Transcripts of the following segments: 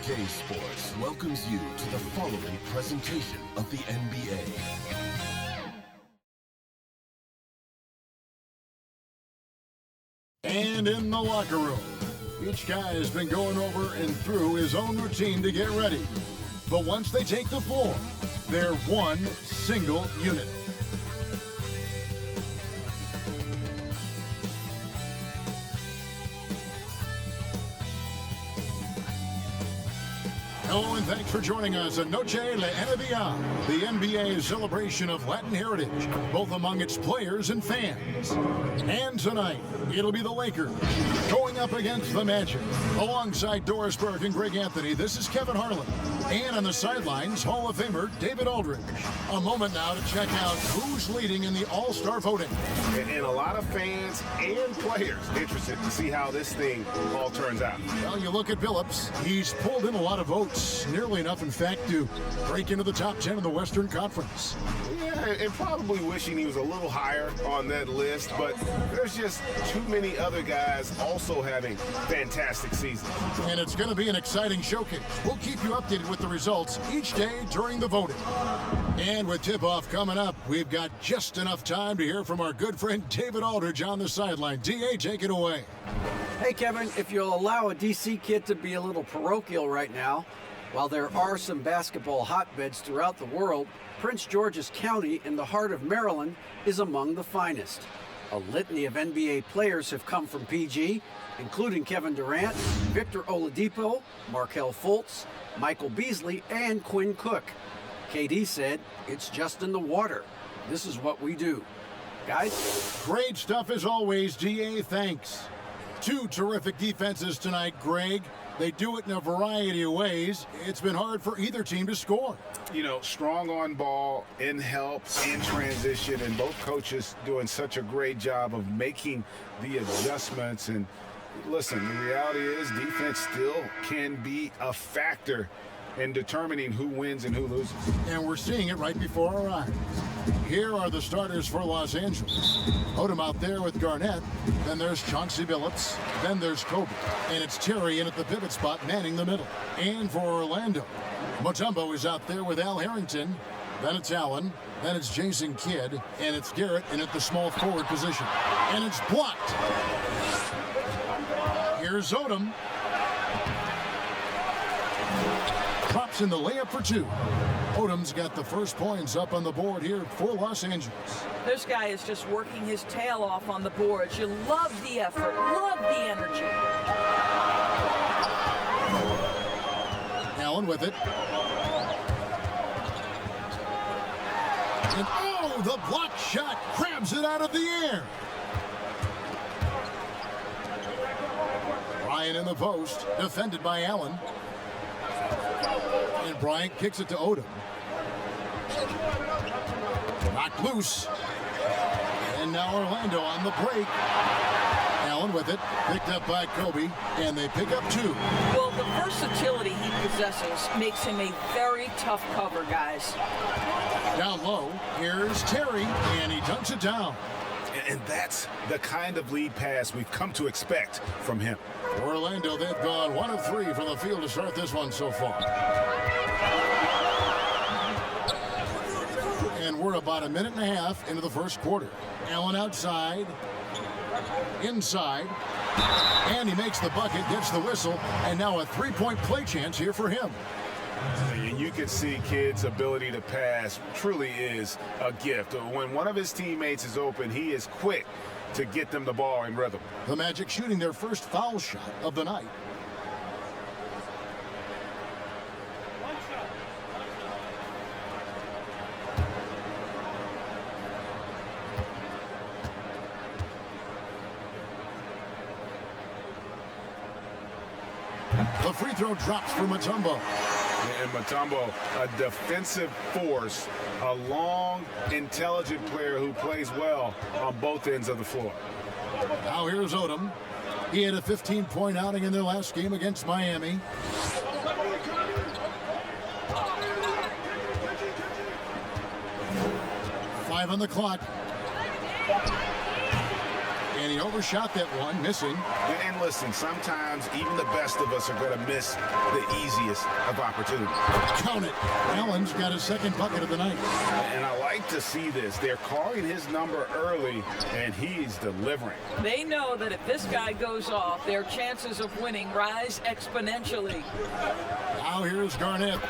2K Sports welcomes you to the following presentation of the NBA. And in the locker room, each guy has been going over and through his own routine to get ready. But once they take the floor, they're one single unit. Hello and thanks for joining us at Noche La NBA, the NBA's celebration of Latin heritage, both among its players and fans. And tonight, it'll be the Lakers going up against the Magic. Alongside Doris Burke and Greg Anthony, this is Kevin Harlan. And on the sidelines, Hall of Famer David Aldridge. A moment now to check out who's leading in the All-Star voting. And a lot of fans and players interested to see how this thing all turns out. Well, you look at Billups, he's pulled in a lot of votes, nearly enough, in fact, to break into the top 10 in the Western Conference. Yeah, and probably wishing he was a little higher on that list, but there's just too many other guys also having fantastic seasons. And it's going to be an exciting showcase. We'll keep you updated with the results each day during the voting. And with tip-off coming up, we've got just enough time to hear from our good friend David Aldridge on the sideline. D.A., take it away. Hey, Kevin, if you'll allow a D.C. kid to be a little parochial right now, while there are some basketball hotbeds throughout the world, Prince George's County in the heart of Maryland is among the finest. A litany of NBA players have come from PG, including Kevin Durant, Victor Oladipo, Markelle Fultz, Michael Beasley, and Quinn Cook. KD said, "It's just in the water. This is what we do." Guys? Great stuff as always, D.A., thanks. Two terrific defenses tonight, Greg. They do it in a variety of ways. It's been hard for either team to score. You know, strong on ball, in help, in transition, and both coaches doing such a great job of making the adjustments. And listen, the reality is defense still can be a factor in determining who wins and who loses. And we're seeing it right before our eyes. Here are the starters for Los Angeles. Odom out there with Garnett. Then there's Chauncey Billups. Then there's Kobe. And it's Terry in at the pivot spot, manning the middle. And for Orlando, Mutombo is out there with Al Harrington. Then it's Allen. Then it's Jason Kidd. And it's Garrett in at the small forward position. And it's blocked. Here's Odom. Drops in the layup for two. Odom's got the first points up on the board here for Los Angeles. This guy is just working his tail off on the boards. You love the effort, love the energy. Allen with it. And oh, the block shot grabs it out of the air. Ryan in the post, defended by Allen. And Bryant kicks it to Odom. Knocked loose. And now Orlando on the break. Allen with it, picked up by Kobe, and they pick up two. Well, the versatility he possesses makes him a very tough cover, guys. Down low, here's Terry, and he dunks it down. And that's the kind of lead pass we've come to expect from him. Orlando, they've gone 1 of 3 from the field to start this one so far. And we're about a minute and a half into the first quarter. Allen outside, inside, and he makes the bucket, gets the whistle, and now a three-point play chance here for him. And you can see Kidd's ability to pass truly is a gift. When one of his teammates is open, he is quick to get them the ball in rhythm. The Magic shooting their first foul shot of the night. The free throw drops for Mutombo. And Mutombo, a defensive force, a long, intelligent player who plays well on both ends of the floor. Now here's Odom. He had a 15-point outing in their last game against Miami. Five on the clock. And he overshot that one, missing. And listen, sometimes even the best of us are going to miss the easiest of opportunities. Count it. Allen's got his second bucket of the night. And I like to see this. They're calling his number early, and he's delivering. They know that if this guy goes off, their chances of winning rise exponentially. Now here's Garnett.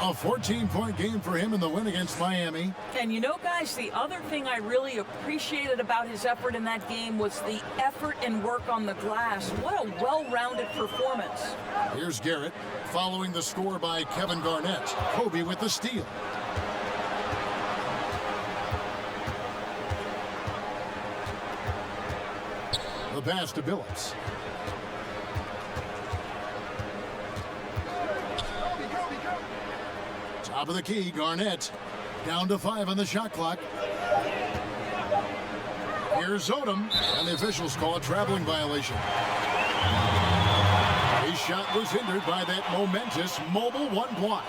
A 14-point game for him in the win against Miami. And you know, guys, the other thing I really appreciated about his effort in that game was the effort and work on the glass. What a well-rounded performance. Here's Garrett following the score by Kevin Garnett. Kobe with the steal. The pass to Billups. Top of the key, Garnett. Down to 5 on the shot clock. Here's Odom, and the officials call a traveling violation. His shot was hindered by that momentous mobile one block.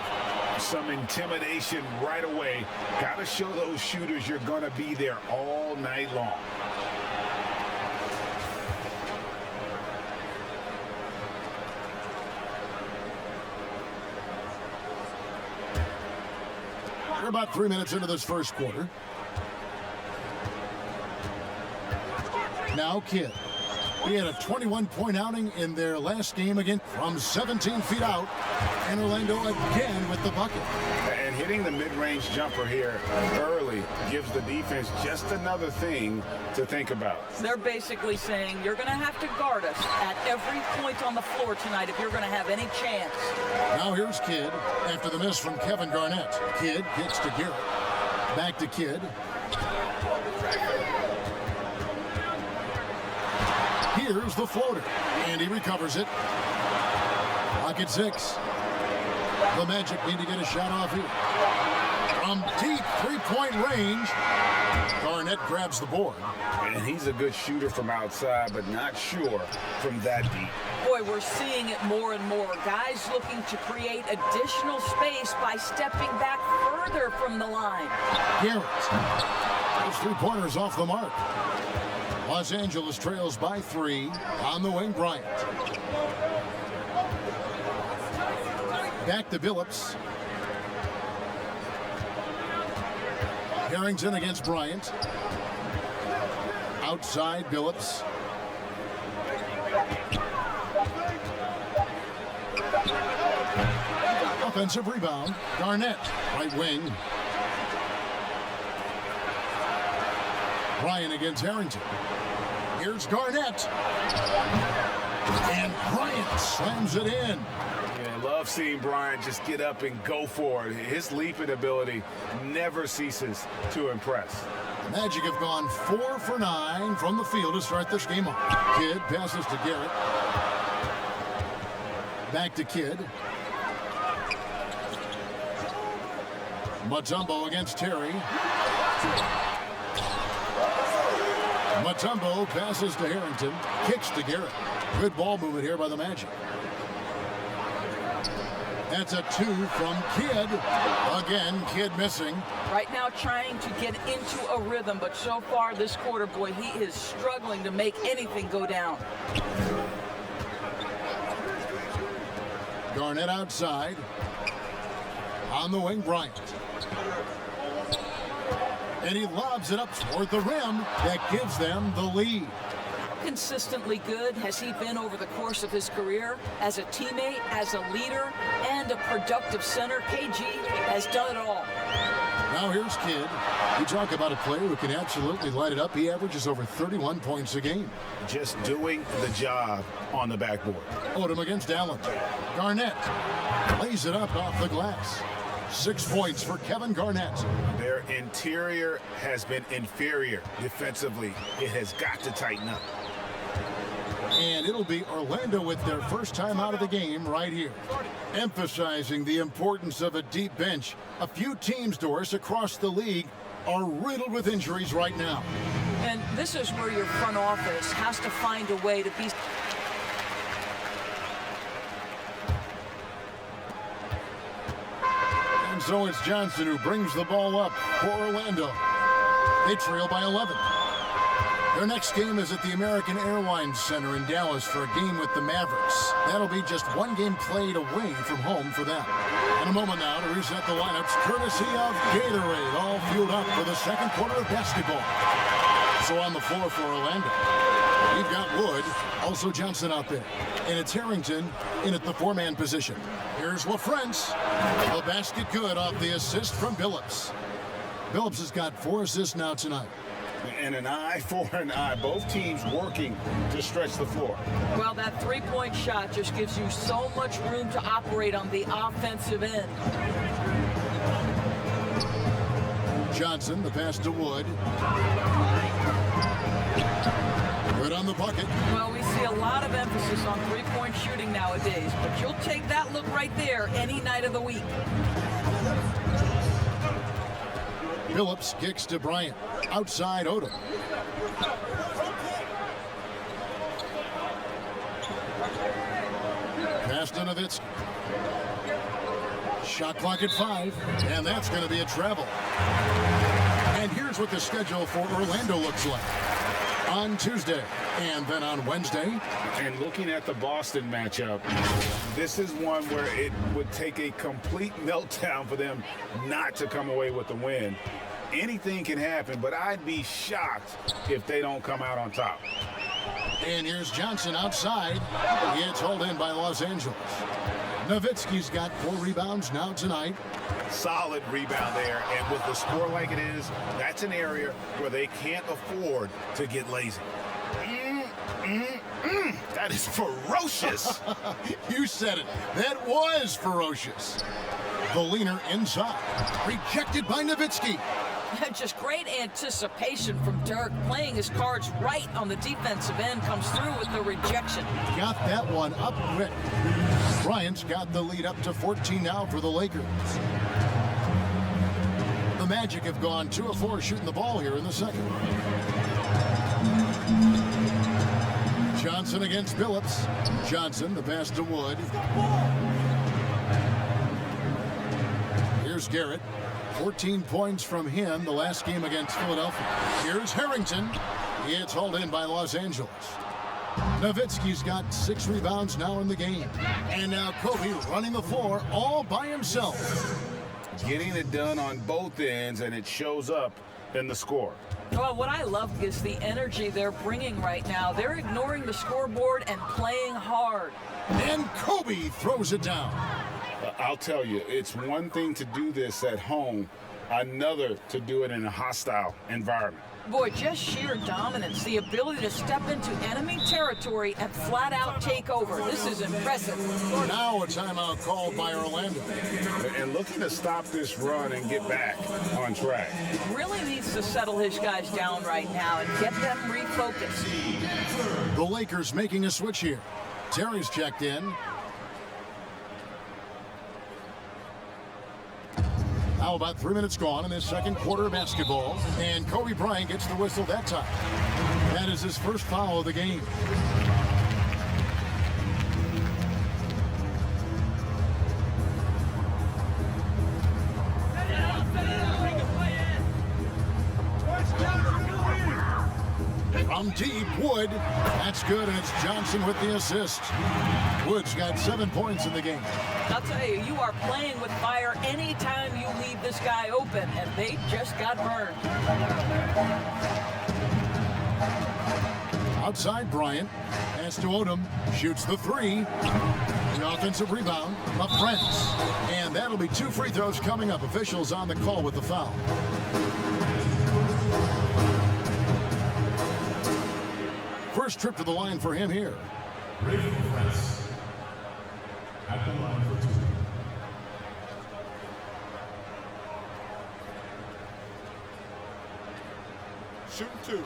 Some intimidation right away. Got to show those shooters you're going to be there all night long. We're about 3 minutes into this first quarter. Now Kidd. He had a 21-point outing in their last game again from 17 feet out. And Orlando again with the bucket. And hitting the mid-range jumper here early gives the defense just another thing to think about. They're basically saying you're going to have to guard us at every point on the floor tonight if you're going to have any chance. Now here's Kidd after the miss from Kevin Garnett. Kidd gets to Garrett. Back to Kidd. Here's the floater, and he recovers it. Clock at 6. The Magic need to get a shot off here. From deep three-point range, Garnett grabs the board. And he's a good shooter from outside, but not sure from that deep. Boy, we're seeing it more and more. Guys looking to create additional space by stepping back further from the line. Garrett. Those three-pointers off the mark. Los Angeles trails by 3 on the wing. Bryant. Back to Billups. Harrington against Bryant. Outside Billups. Offensive rebound. Garnett, right wing. Bryant against Harrington. Here's Garnett. And Bryant slams it in. Yeah, I love seeing Bryant just get up and go for it. His leaping ability never ceases to impress. Magic have gone 4 for 9 from the field to start this game off. Kidd passes to Garrett. Back to Kidd. Mutombo against Terry. Mutombo passes to Harrington. Kicks to Garrett. Good ball movement here by the Magic. That's a 2 from Kidd. Again, Kidd missing. Right now trying to get into a rhythm, but so far this quarter, boy, he is struggling to make anything go down. Garnett outside. On the wing, Bryant. And he lobs it up toward the rim. That gives them the lead. Consistently good has he been over the course of his career as a teammate, as a leader, and a productive center. KG has done it all. Now here's Kidd. You talk about a player who can absolutely light it up. He averages over 31 points a game. Just doing the job on the backboard. Odom against Allen. Garnett lays it up off the glass. 6 points for Kevin Garnett. Their interior has been inferior defensively. It has got to tighten up. And it'll be Orlando with their first time out of the game right here. Emphasizing the importance of a deep bench. A few teams, Doris, across the league are riddled with injuries right now. And this is where your front office has to find a way to be. And so it's Johnson who brings the ball up for Orlando. They trail by 11. Their next game is at the American Airlines Center in Dallas for a game with the Mavericks. That'll be just one game played away from home for them. In a moment now to reset the lineups, courtesy of Gatorade, all fueled up for the second quarter of basketball. So on the floor for Orlando, we've got Wood, also Johnson out there. And it's Harrington in at the four-man position. Here's LaFrance. The basket good off the assist from Billups. Billups has got 4 assists now tonight. And an eye for an eye. Both teams working to stretch the floor. Well, that three-point shot just gives you so much room to operate on the offensive end. Johnson, the pass to Wood. Good on the bucket. Well, we see a lot of emphasis on three-point shooting nowadays, but you'll take that look right there any night of the week. Billups kicks to Bryant. Outside Odom. Pass to Nowitzki. Shot clock at 5, and that's going to be a travel. And here's what the schedule for Orlando looks like. On Tuesday, and then on Wednesday. And looking at the Boston matchup, this is one where it would take a complete meltdown for them not to come away with the win. Anything can happen, but I'd be shocked if they don't come out on top. And here's Johnson outside. He gets hauled in by Los Angeles. Nowitzki's got 4 rebounds now tonight. Solid rebound there, and with the score like it is, that's an area where they can't afford to get lazy. That is ferocious. You said it. That was ferocious. The leaner inside. Rejected by Nowitzki. Just great anticipation from Dirk, playing his cards right on the defensive end, comes through with the rejection. Got that one up quick. Bryant's got the lead up to 14 now for the Lakers. The Magic have gone 2 of 4 shooting the ball here in the second. Johnson against Billups. Johnson, the pass to Wood. Here's Garrett. 14 points from him the last game against Philadelphia. Here's Harrington. He gets hauled in by Los Angeles. Nowitzki's got 6 rebounds now in the game. And now Kobe running the floor all by himself. Getting it done on both ends, and it shows up in the score. Well, what I love is the energy they're bringing right now. They're ignoring the scoreboard and playing hard. And Kobe throws it down. I'll tell you, it's one thing to do this at home, another to do it in a hostile environment. Boy, just sheer dominance, the ability to step into enemy territory and flat out take over. This is impressive. Now a timeout called by Orlando. And looking to stop this run and get back on track. Really needs to settle his guys down right now and get them refocused. The Lakers making a switch here. Terry's checked in. Now about 3 minutes gone in this second quarter of basketball, and Kobe Bryant gets the whistle that time. That is his first foul of the game. From deep, Wood. That's good, and it's Johnson with the assist. Wood's got 7 points in the game. I'll tell you, you are playing with fire anytime you leave this guy open, and they just got burned. Outside Bryant. Pass to Odom. Shoots the 3. The offensive rebound. LaFrance. And that'll be 2 free throws coming up. Officials on the call with the foul. First trip to the line for him here. At the line for 2. Shoot 2.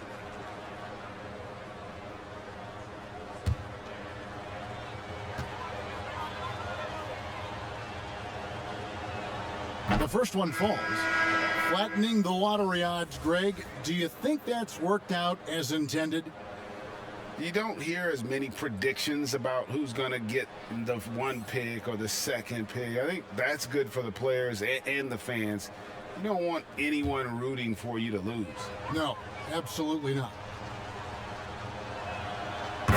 The first one falls. Flattening the lottery odds, Greg. Do you think that's worked out as intended? You don't hear as many predictions about who's going to get the 1 pick or the 2nd pick. I think that's good for the players and the fans. You don't want anyone rooting for you to lose. No, absolutely not.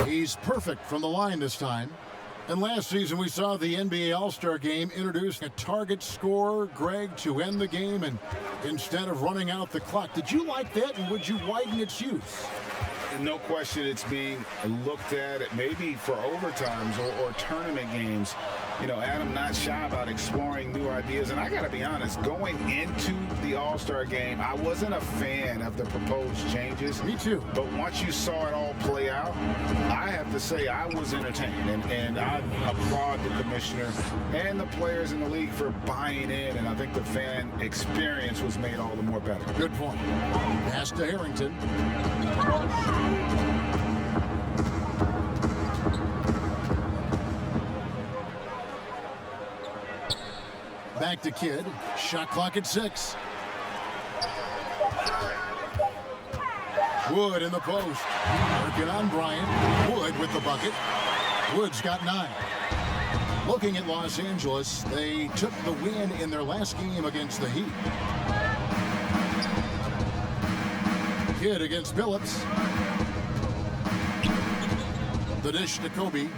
He's perfect from the line this time. And last season we saw the NBA All-Star Game introduce a target scorer, Greg, to end the game and instead of running out the clock. Did you like that, and would you widen its use? No question it's being looked at maybe for overtimes or tournament games. You know, Adam not shy about exploring new ideas. And I got to be honest, going into the All-Star game, I wasn't a fan of the proposed changes. Me too. But once you saw it all play out, I have to say I was entertained. And I applaud the commissioner and the players in the league for buying in. And I think the fan experience was made all the more better. Good point. Pass to Harrington. Back to Kidd. Shot clock at 6. Wood in the post. Working on Bryant. Wood with the bucket. Wood's got 9. Looking at Los Angeles, they took the win in their last game against the Heat. Kidd against Phillips. The dish to Kobe.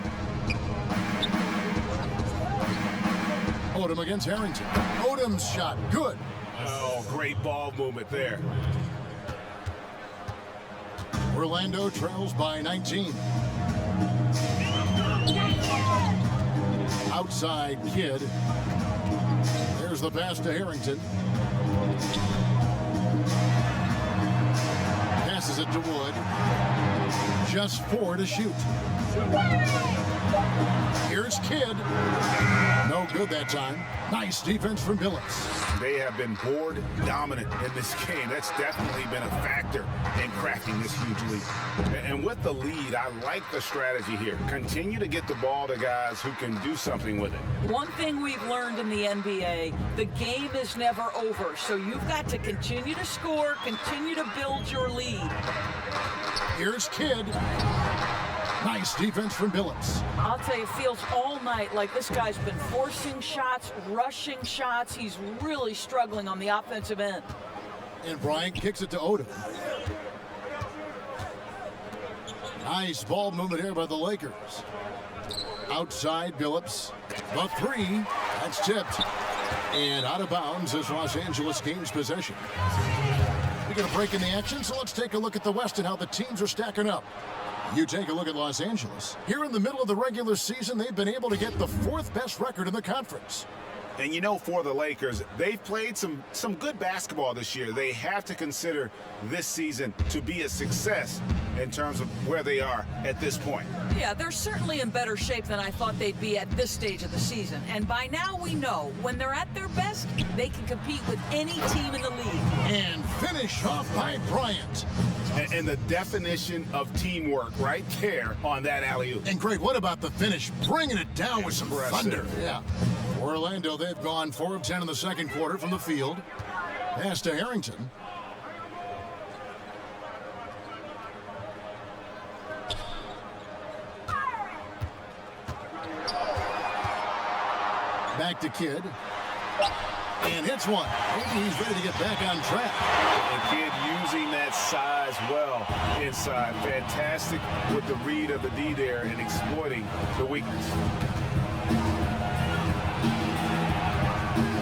Odom against Harrington. Odom's shot, good. Oh, great ball movement there. Orlando trails by 19. Outside Kidd. There's the pass to Harrington. Passes it to Wood. Just 4 to shoot. Here's Kidd. No good that time. Nice defense from Phillips. They have been board dominant in this game. That's definitely been a factor in crafting this huge lead. And with the lead, I like the strategy here. Continue to get the ball to guys who can do something with it. One thing we've learned in the NBA, the game is never over. So you've got to continue to score, continue to build your lead. Here's Kidd. Nice defense from Phillips. I'll tell you, it feels all night like this guy's been forcing shots, rushing shots. He's really struggling on the offensive end. And Bryant kicks it to Odom. Nice ball movement here by the Lakers. Outside Phillips. The 3. That's tipped. And out of bounds as Los Angeles gains possession. We got a break in the action, so let's take a look at the West and how the teams are stacking up. You take a look at Los Angeles. Here in the middle of the regular season, they've been able to get the 4th best record in the conference. And you know, for the Lakers, they've played some good basketball this year. They have to consider this season to be a success in terms of where they are at this point. Yeah, they're certainly in better shape than I thought they'd be at this stage of the season. And by now we know when they're at their best, they can compete with any team in the league. And finish off by Bryant. And the definition of teamwork right there on that alley-oop. And great, what about the finish? Bringing it down with some Impressive. thunder. Yeah. Orlando, they've gone 4 of 10 in the second quarter from the field. Pass to Harrington. Back to Kidd. And hits one. Maybe he's ready to get back on track. And Kidd using that size well inside. Fantastic with the read of the D there and exploiting the weakness.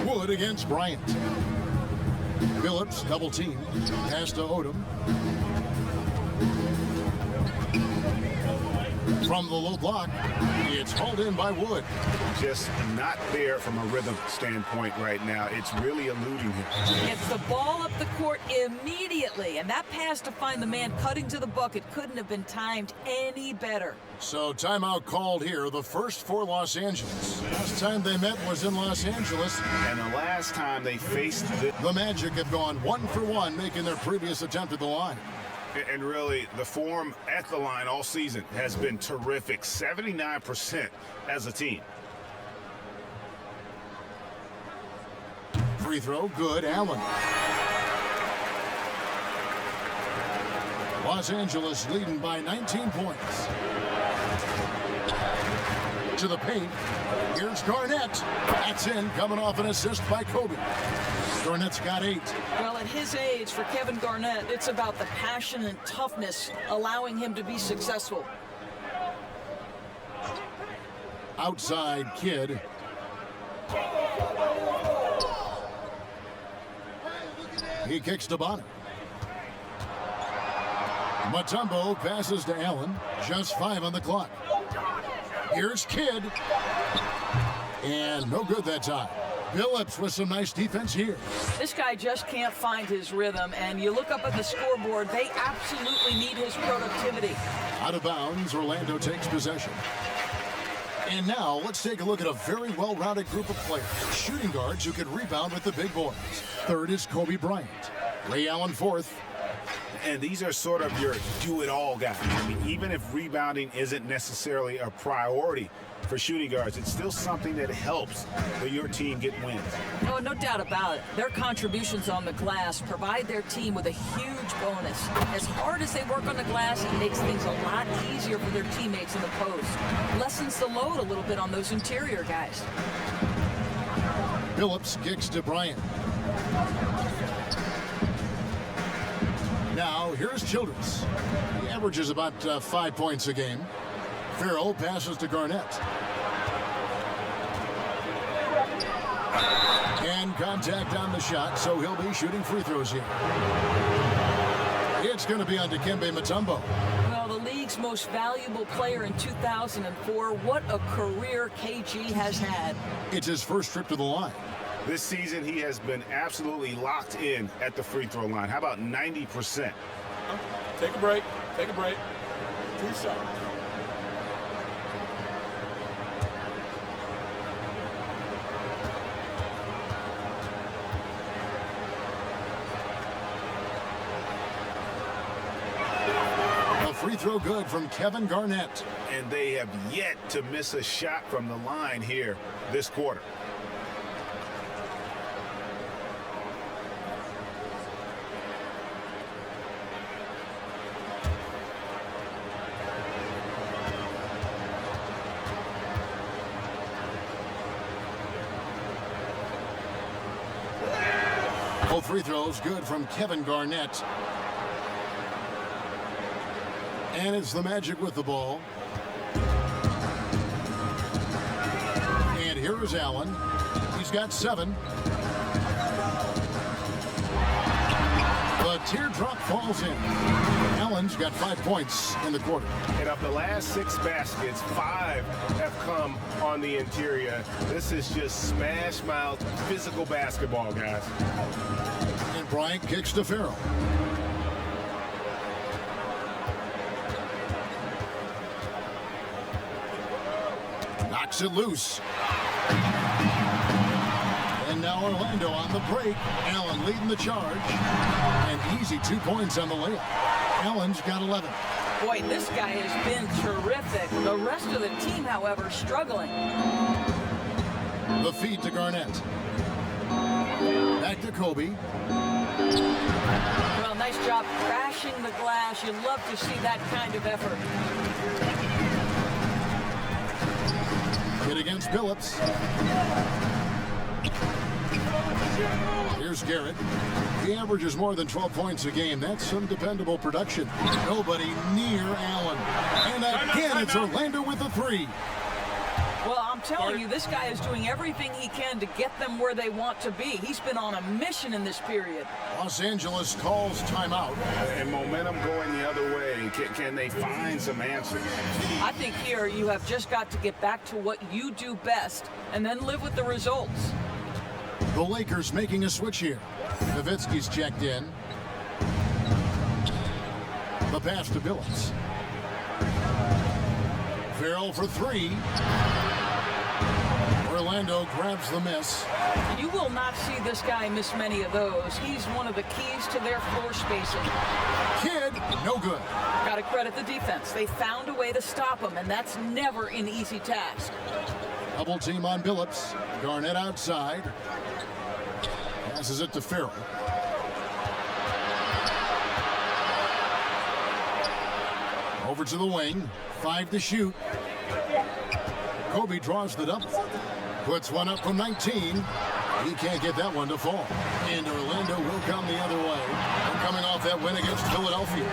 Wood against Bryant. Phillips double team. Pass to Odom. From the low block, it's hauled in by Wood. Just not there from a rhythm standpoint right now. It's really eluding him. Gets the ball up the court immediately, and that pass to find the man cutting to the bucket couldn't have been timed any better. So timeout called here, the first for Los Angeles. Last time they met was in Los Angeles. And the last time they faced the Magic have gone 1 for 1, making their previous attempt at the line. And really, the form at the line all season has been terrific. 79% as a team. Free throw, good. Allen. Los Angeles leading by 19 points. To the paint. Here's Garnett. That's in, coming off an assist by Kobe. Garnett's got 8. Well, at his age, for Kevin Garnett, it's about the passion and toughness allowing him to be successful. Outside Kidd. He kicks to Bonner. Mutombo passes to Allen. Just 5 on the clock. Here's Kidd. And no good that time. Phillips with some nice defense here. This guy just can't find his rhythm, and you look up at the scoreboard, they absolutely need his productivity. Out of bounds, Orlando takes possession. And now, let's take a look at a very well-rounded group of players. Shooting guards who can rebound with the big boys. Third is Kobe Bryant. Ray Allen fourth. And these are sort of your do-it-all guys. I mean, even if rebounding isn't necessarily a priority for shooting guards, it's still something that helps your team get wins. Oh, no doubt about it. Their contributions on the glass provide their team with a huge bonus. As hard as they work on the glass, it makes things a lot easier for their teammates in the post. Lessens the load a little bit on those interior guys. Phillips kicks to Bryant. Now, here's Childress. He averages about 5 points a game. Farrell passes to Garnett. And contact on the shot, so he'll be shooting free throws here. It's going to be on Dikembe Mutombo. Well, the league's most valuable player in 2004. What a career KG has had. It's his first trip to the line. This season, he has been absolutely locked in at the free throw line. How about 90%? Take a break. Take a break. 2 shots. A free throw good from Kevin Garnett. And they have yet to miss a shot from the line here this quarter. Both free throws good from Kevin Garnett. And it's the Magic with the ball. And here is Allen. He's got 7. The teardrop falls in. Allen's got 5 points in the quarter. And of the last 6 baskets, 5 have come on the interior. This is just smash mouth physical basketball, guys. And Bryant kicks to Farrell. Knocks it loose. And now Orlando on the break. Allen leading the charge. And easy 2 points on the layup. Allen's got 11. Boy, this guy has been terrific. The rest of the team, however, struggling. The feed to Garnett. Back to Kobe. Well, nice job crashing the glass. You love to see that kind of effort. Hit against Phillips. Here's Garrett. He averages more than 12 points a game. That's some dependable production. Nobody near Allen. And again, it's Orlando with a 3. Well, I'm telling you, this guy is doing everything he can to get them where they want to be. He's been on a mission in this period. Los Angeles calls timeout. And momentum going the other way. Can they find some answers? I think here you have just got to get back to what you do best and then live with the results. The Lakers making a switch here. Nowitzki's checked in. The pass to Phillips. Farrell for 3. Orlando grabs the miss. You will not see this guy miss many of those. He's one of the keys to their floor spacing. Kidd, no good. Got to credit the defense. They found a way to stop him, and that's never an easy task. Double team on Phillips. Garnett outside. Passes it to Farrell. Over to the wing. 5 to shoot. Kobe draws the double. Puts one up from 19. He can't get that one to fall. And Orlando will come the other way. They're coming off that win against Philadelphia.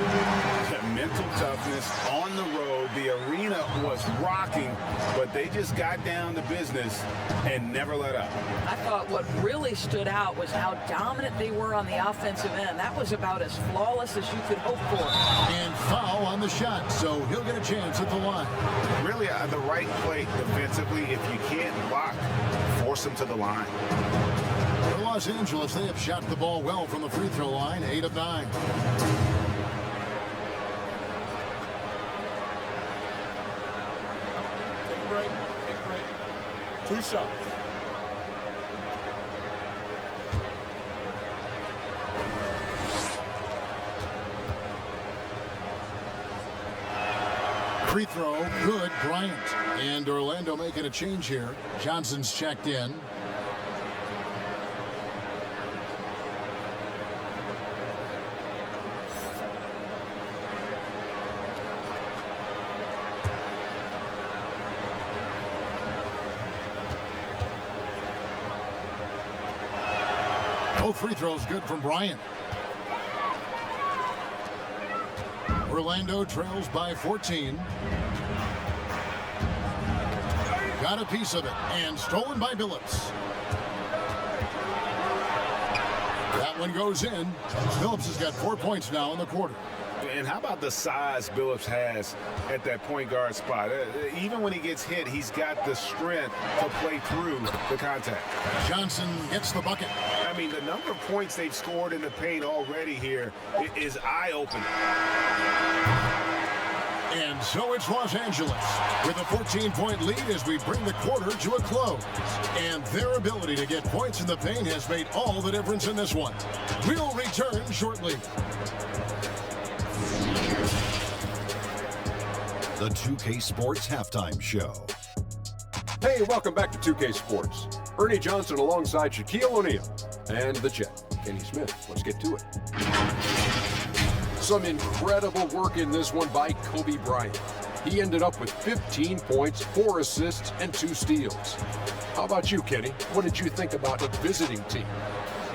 Mental toughness on the road, The arena was rocking, but they just got down to business and never let up. I thought what really stood out was how dominant they were on the offensive end. That was about as flawless as you could hope for. And foul on the shot, so he'll get a chance at the line. Really, the right play defensively. If you can't block, force them to the line. For Los Angeles, they have shot the ball well from the free throw line, 8 of 9. Take a break. Take a break. 2 shots. Free throw, good, Bryant. And Orlando making a change here. Johnson's checked in. Both free throws good from Bryant. Orlando trails by 14. Got a piece of it, and stolen by Billups. That one goes in. Billups has got 4 points now in the quarter. And how about the size Billups has at that point guard spot? Even when he gets hit, he's got the strength to play through the contact. Johnson gets the bucket. I mean, the number of points they've scored in the paint already here is eye-opening. And so it's Los Angeles with a 14-point lead as we bring the quarter to a close. And their ability to get points in the paint has made all the difference in this one. We'll return shortly. The 2K Sports Halftime Show. Hey, welcome back to 2K Sports. Ernie Johnson alongside Shaquille O'Neal and the Jet, Kenny Smith. Let's get to it. Some incredible work in this one by Kobe Bryant. He ended up with 15 points, 4 assists, and 2 steals. How about you, Kenny? What did you think about the visiting team?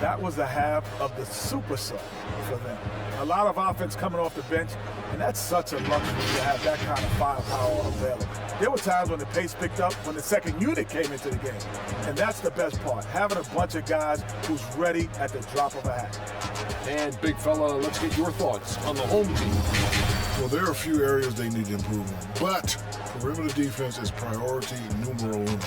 That was the half of the super sub for them. A lot of offense coming off the bench, and that's such a luxury to have that kind of firepower available. There were times when the pace picked up when the second unit came into the game, and that's the best part, having a bunch of guys who's ready at the drop of a hat. And big fella, let's get your thoughts on the home team. Well, there are a few areas they need to improve on, but perimeter defense is priority numero uno.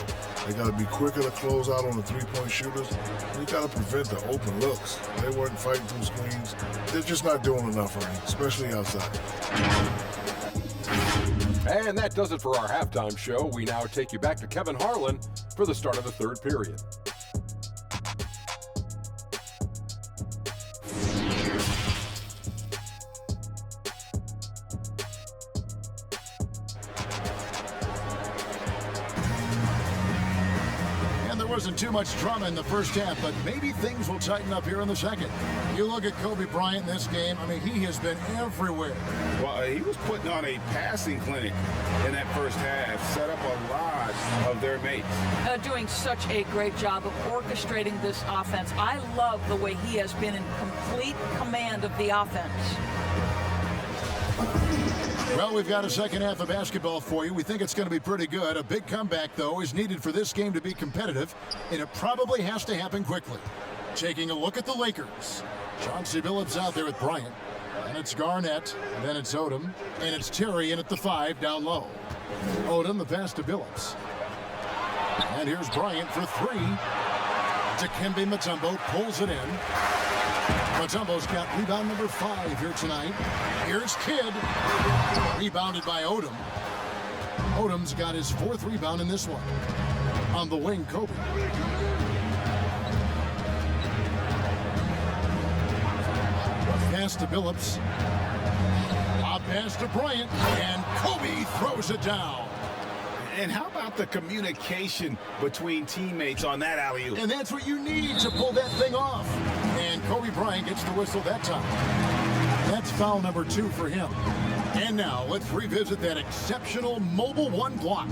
They got to be quicker to close out on the three-point shooters. They got to prevent the open looks. They weren't fighting through screens. They're just not doing enough, Ernie, especially outside. And that does it for our halftime show. We now take you back to Kevin Harlan for the start of the third period. Wasn't too much drama in the first half, but maybe things will tighten up here in the second. You look at Kobe Bryant in this game, I mean, he has been everywhere. Well, he was putting on a passing clinic in that first half, set up a lot of their mates. Doing such a great job of orchestrating this offense. I love the way he has been in complete command of the offense. Well, we've got a second half of basketball for you. We think it's going to be pretty good. A big comeback, though, is needed for this game to be competitive, and it probably has to happen quickly. Taking a look at the Lakers. Chauncey Billups out there with Bryant. And it's Garnett, then it's Odom, and it's Terry in at the 5 down low. Odom, the pass to Billups. And here's Bryant for 3. Dikembe Mutombo pulls it in. Mutombo's got rebound number 5 here tonight. Here's Kidd. Rebounded by Odom. Odom's got his 4th rebound in this one. On the wing, Kobe. Pass to Billups. A pass to Bryant. And Kobe throws it down. And how about the communication between teammates on that alley-oop? And that's what you need to pull that thing off. And Kobe Bryant gets the whistle that time. That's foul number 2 for him. And now let's revisit that exceptional Mobile 1 block.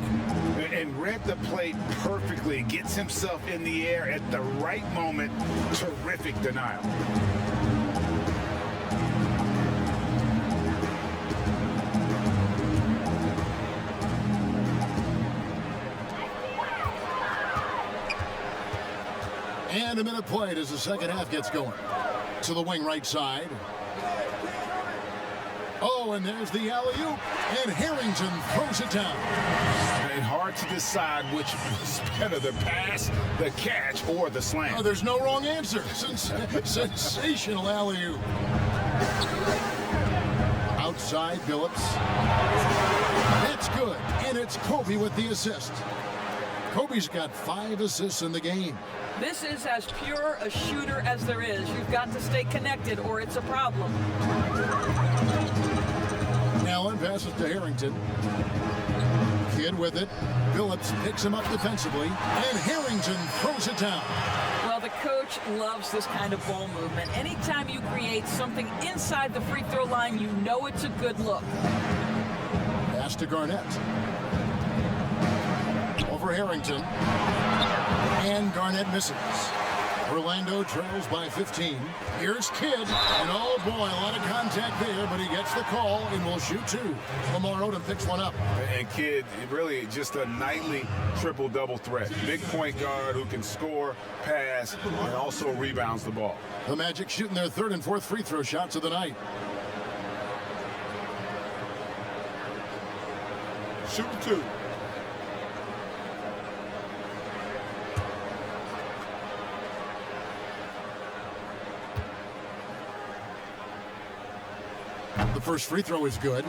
And read the play perfectly. Gets himself in the air at the right moment. Terrific denial. And a minute played as the second half gets going. To the wing right side. Oh, and there's the alley-oop. And Harrington throws it down. And hard to decide which was better, the pass, the catch, or the slam. Oh, there's no wrong answer. Sensational alley-oop. Outside, Billups. That's good. And it's Kobe with the assist. Kobe's got 5 assists in the game. This is as pure a shooter as there is. You've got to stay connected or it's a problem. Allen passes to Harrington. Kidd with it. Billups picks him up defensively. And Harrington throws it down. Well, the coach loves this kind of ball movement. Anytime you create something inside the free throw line, you know it's a good look. Pass to Garnett. Over Harrington. And Garnett misses. Orlando trails by 15. Here's Kidd. And oh boy, a lot of contact there, but he gets the call and will shoot 2. Lamar Odom picks one up. And Kidd, really just a nightly triple-double threat. Big point guard who can score, pass, and also rebounds the ball. The Magic shooting their 3rd and 4th free throw shots of the night. Shooting 2. The first free throw is good.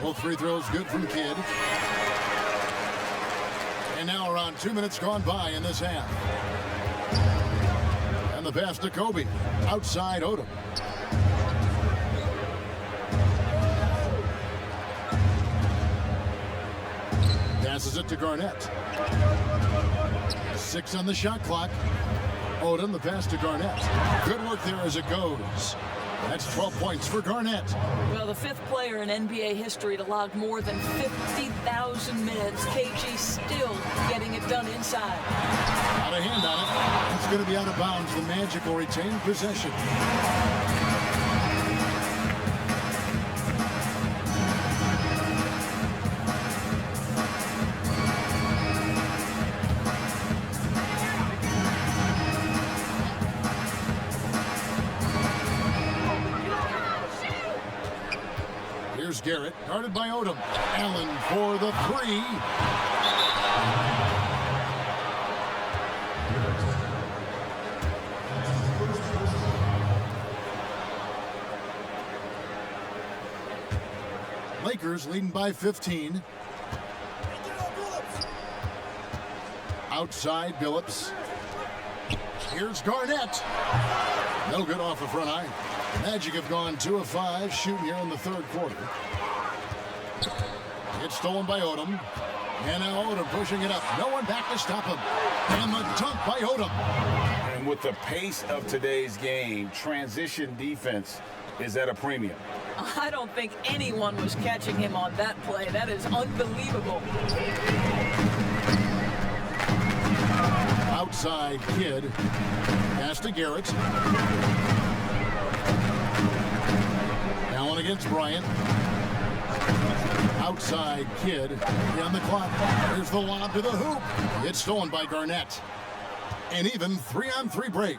Both free throws good from Kidd. And now around 2 minutes gone by in this half. And the pass to Kobe. Outside Odom. Passes it to Garnett. 6 on the shot clock. Odom, the pass to Garnett. Good work there as it goes. That's 12 points for Garnett. Well, the 5th player in NBA history to log more than 50,000 minutes. KG still getting it done inside. Out of hand on it. It's going to be out of bounds. The Magic will retain possession. Here's Garrett, guarded by Odom. Allen for the 3. Lakers leading by 15. Outside Billups. Here's Garnett. No good off the front iron. Magic have gone 2 of 5 shooting here in the 3rd quarter. It's stolen by Odom. And now Odom pushing it up. No one back to stop him. And the dunk by Odom. And with the pace of today's game, transition defense is at a premium. I don't think anyone was catching him on that play. That is unbelievable. Outside Kidd. Pass to Garrett. Allen against Bryant. Outside Kidd. On the clock. Here's the lob to the hoop. It's stolen by Garnett. An even 3-on-3 break.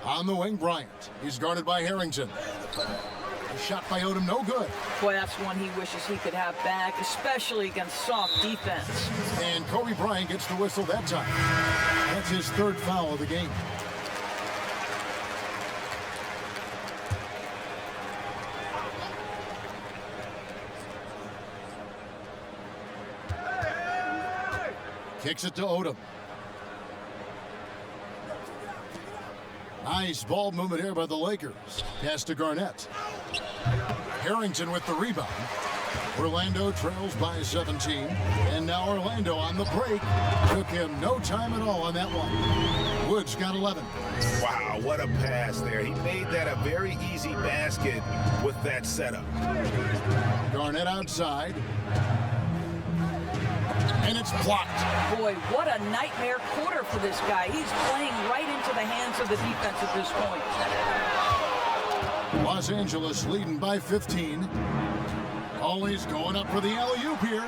On the wing, Bryant. He's guarded by Harrington. A shot by Odom, no good. Boy, that's one he wishes he could have back, especially against soft defense. And Kobe Bryant gets the whistle that time. That's his 3rd foul of the game. Kicks it to Odom. Nice ball movement here by the Lakers. Pass to Garnett. Harrington with the rebound. Orlando trails by 17. And now Orlando on the break. Took him no time at all on that one. Woods got 11. Wow, what a pass there. He made that a very easy basket with that setup. Garnett outside. And it's blocked. Boy, what a nightmare quarter for this guy. He's playing right into the hands of the defense at this point. Los Angeles leading by 15. Always going up for the alley-oop here.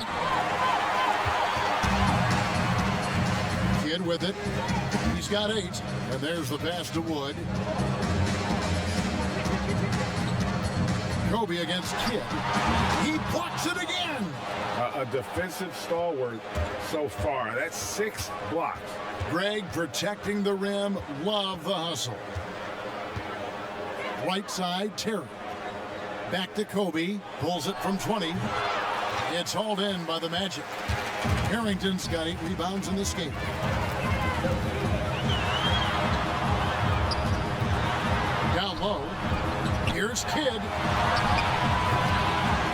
Kidd with it. He's got 8. And there's the pass to Wood. Kobe against Kidd. He blocks it again. A defensive stalwart so far. That's 6 blocks. Greg protecting the rim. Love the hustle. Right side, Terry. Back to Kobe. Pulls it from 20. It's hauled in by the Magic. Harrington's got 8 rebounds in this game. Down low. Here's Kidd.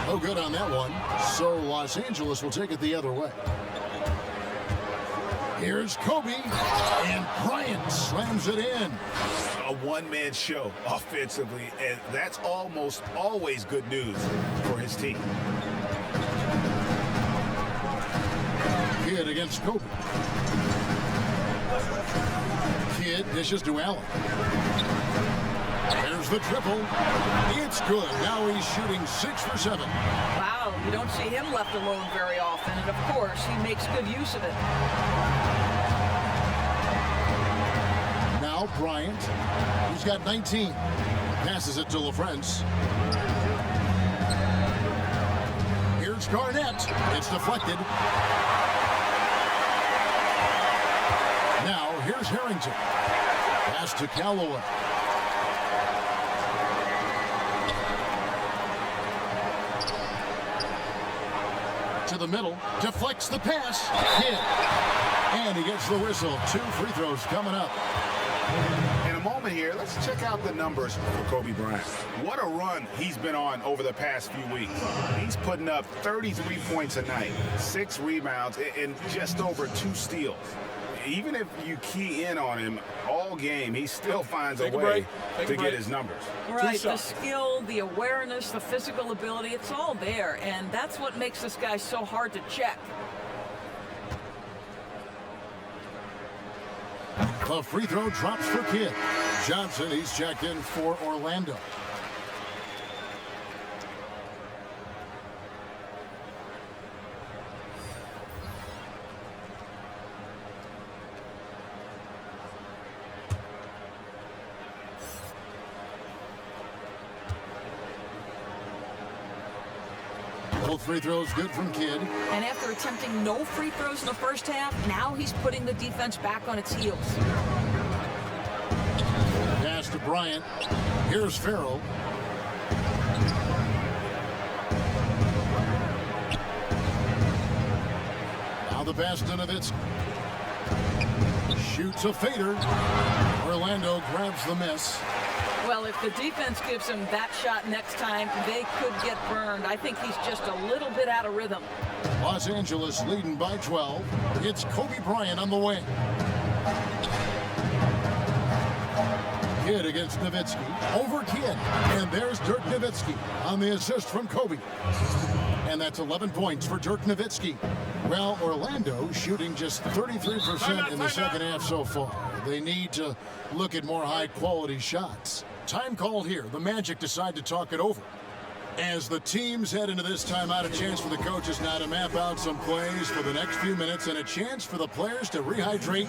No good on that one. So Los Angeles will take it the other way. Here's Kobe. And Bryant slams it in. A one-man show offensively, and that's almost always good news for his team. Kidd against Kobe. Kidd dishes to Allen. There's the triple. It's good. Now he's shooting 6 for 7. Wow, you don't see him left alone very often, and of course, he makes good use of it. Now Bryant. He's got 19. Passes it to LaFrance. Here's Garnett. It's deflected. Now here's Harrington. Pass to Callaway. To the middle. Deflects the pass. Hit. And he gets the whistle. 2 free throws coming up. In a moment here, let's check out the numbers for Kobe Bryant. What a run he's been on over the past few weeks. He's putting up 33 points a night, 6 rebounds, and just over 2 steals. Even if you key in on him all game, he still finds a way to get his numbers. Right, the skill, the awareness, the physical ability, it's all there, and that's what makes this guy so hard to check. The free throw drops for Kidd. Johnson, he's checked in for Orlando. Both free throws good from Kidd. And after attempting no free throws in the first half, now he's putting the defense back on its heels. Pass to Bryant. Here's Farrell. Now the pass to Nowitzki. Shoots a fader. Orlando grabs the miss. Well, if the defense gives him that shot next time, they could get burned. I think he's just a little bit out of rhythm. Los Angeles leading by 12. It's Kobe Bryant on the wing. Kidd against Nowitzki. Over Kidd. And there's Dirk Nowitzki on the assist from Kobe. And that's 11 points for Dirk Nowitzki. Well, Orlando shooting just 33% in the second half so far. They need to look at more high-quality shots. Time called here. The Magic decide to talk it over. As the teams head into this timeout, a chance for the coaches now to map out some plays for the next few minutes and a chance for the players to rehydrate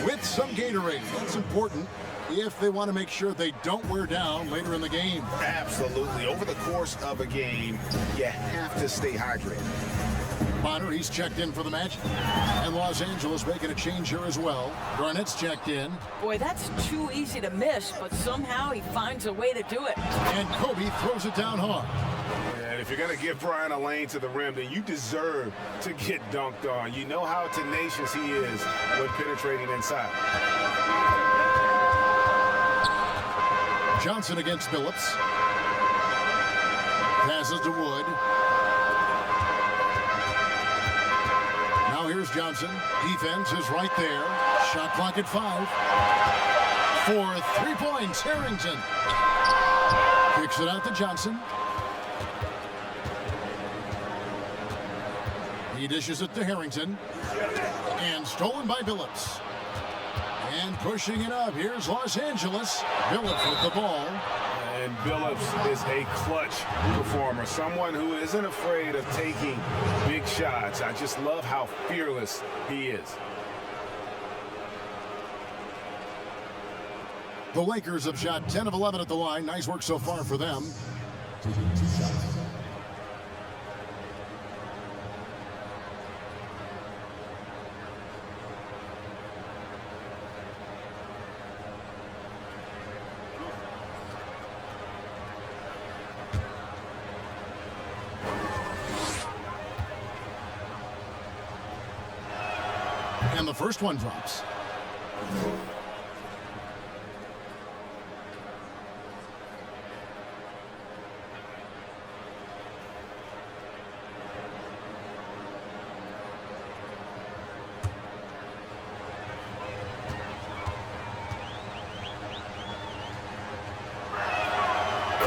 with some Gatorade. That's important if they want to make sure they don't wear down later in the game. Absolutely. Over the course of a game, you have to stay hydrated. Bonner, he's checked in for the Magic. And Los Angeles making a change here as well. Garnett's checked in. Boy, that's too easy to miss, but somehow he finds a way to do it. And Kobe throws it down hard. And if you're going to give Bryant a lane to the rim, then you deserve to get dunked on. You know how tenacious he is when penetrating inside. Johnson against Phillips. Passes to Wood. Here's Johnson. Defense is right there. Shot clock at 5. For 3 points, Harrington. Kicks it out to Johnson. He dishes it to Harrington. And stolen by Billups. And pushing it up. Here's Los Angeles. Billups with the ball. And Billups is a clutch performer, someone who isn't afraid of taking big shots. I just love how fearless he is. The Lakers have shot 10 of 11 at the line. Nice work so far for them. And the first one drops.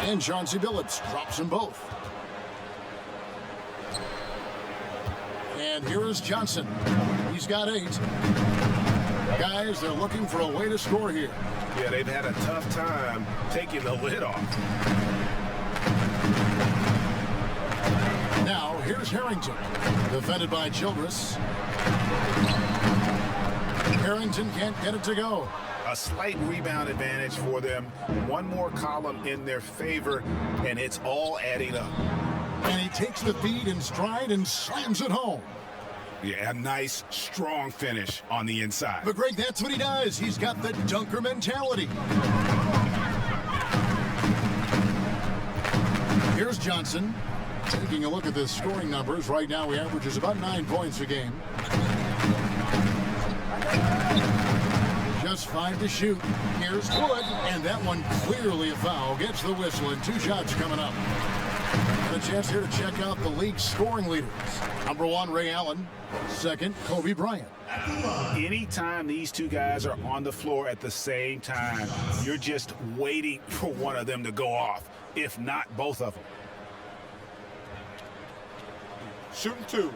And Chauncey Billups drops them both. And here is Johnson. He's got 8. Guys, they're looking for a way to score here. Yeah, they've had a tough time taking the lid off. Now, here's Harrington. Defended by Childress. Harrington can't get it to go. A slight rebound advantage for them. One more column in their favor, and it's all adding up. And he takes the feed in stride and slams it home. Yeah, a nice, strong finish on the inside. But Greg, that's what he does. He's got the dunker mentality. Here's Johnson. Taking a look at the scoring numbers. Right now, he averages about 9 points a game. Just 5 to shoot. Here's Wood. And that one clearly a foul. Gets the whistle and 2 shots coming up. And a chance here to check out the league's scoring leaders. Number 1, Ray Allen. 2nd, Kobe Bryant. Anytime these two guys are on the floor at the same time, you're just waiting for one of them to go off, if not both of them. Shooting 2.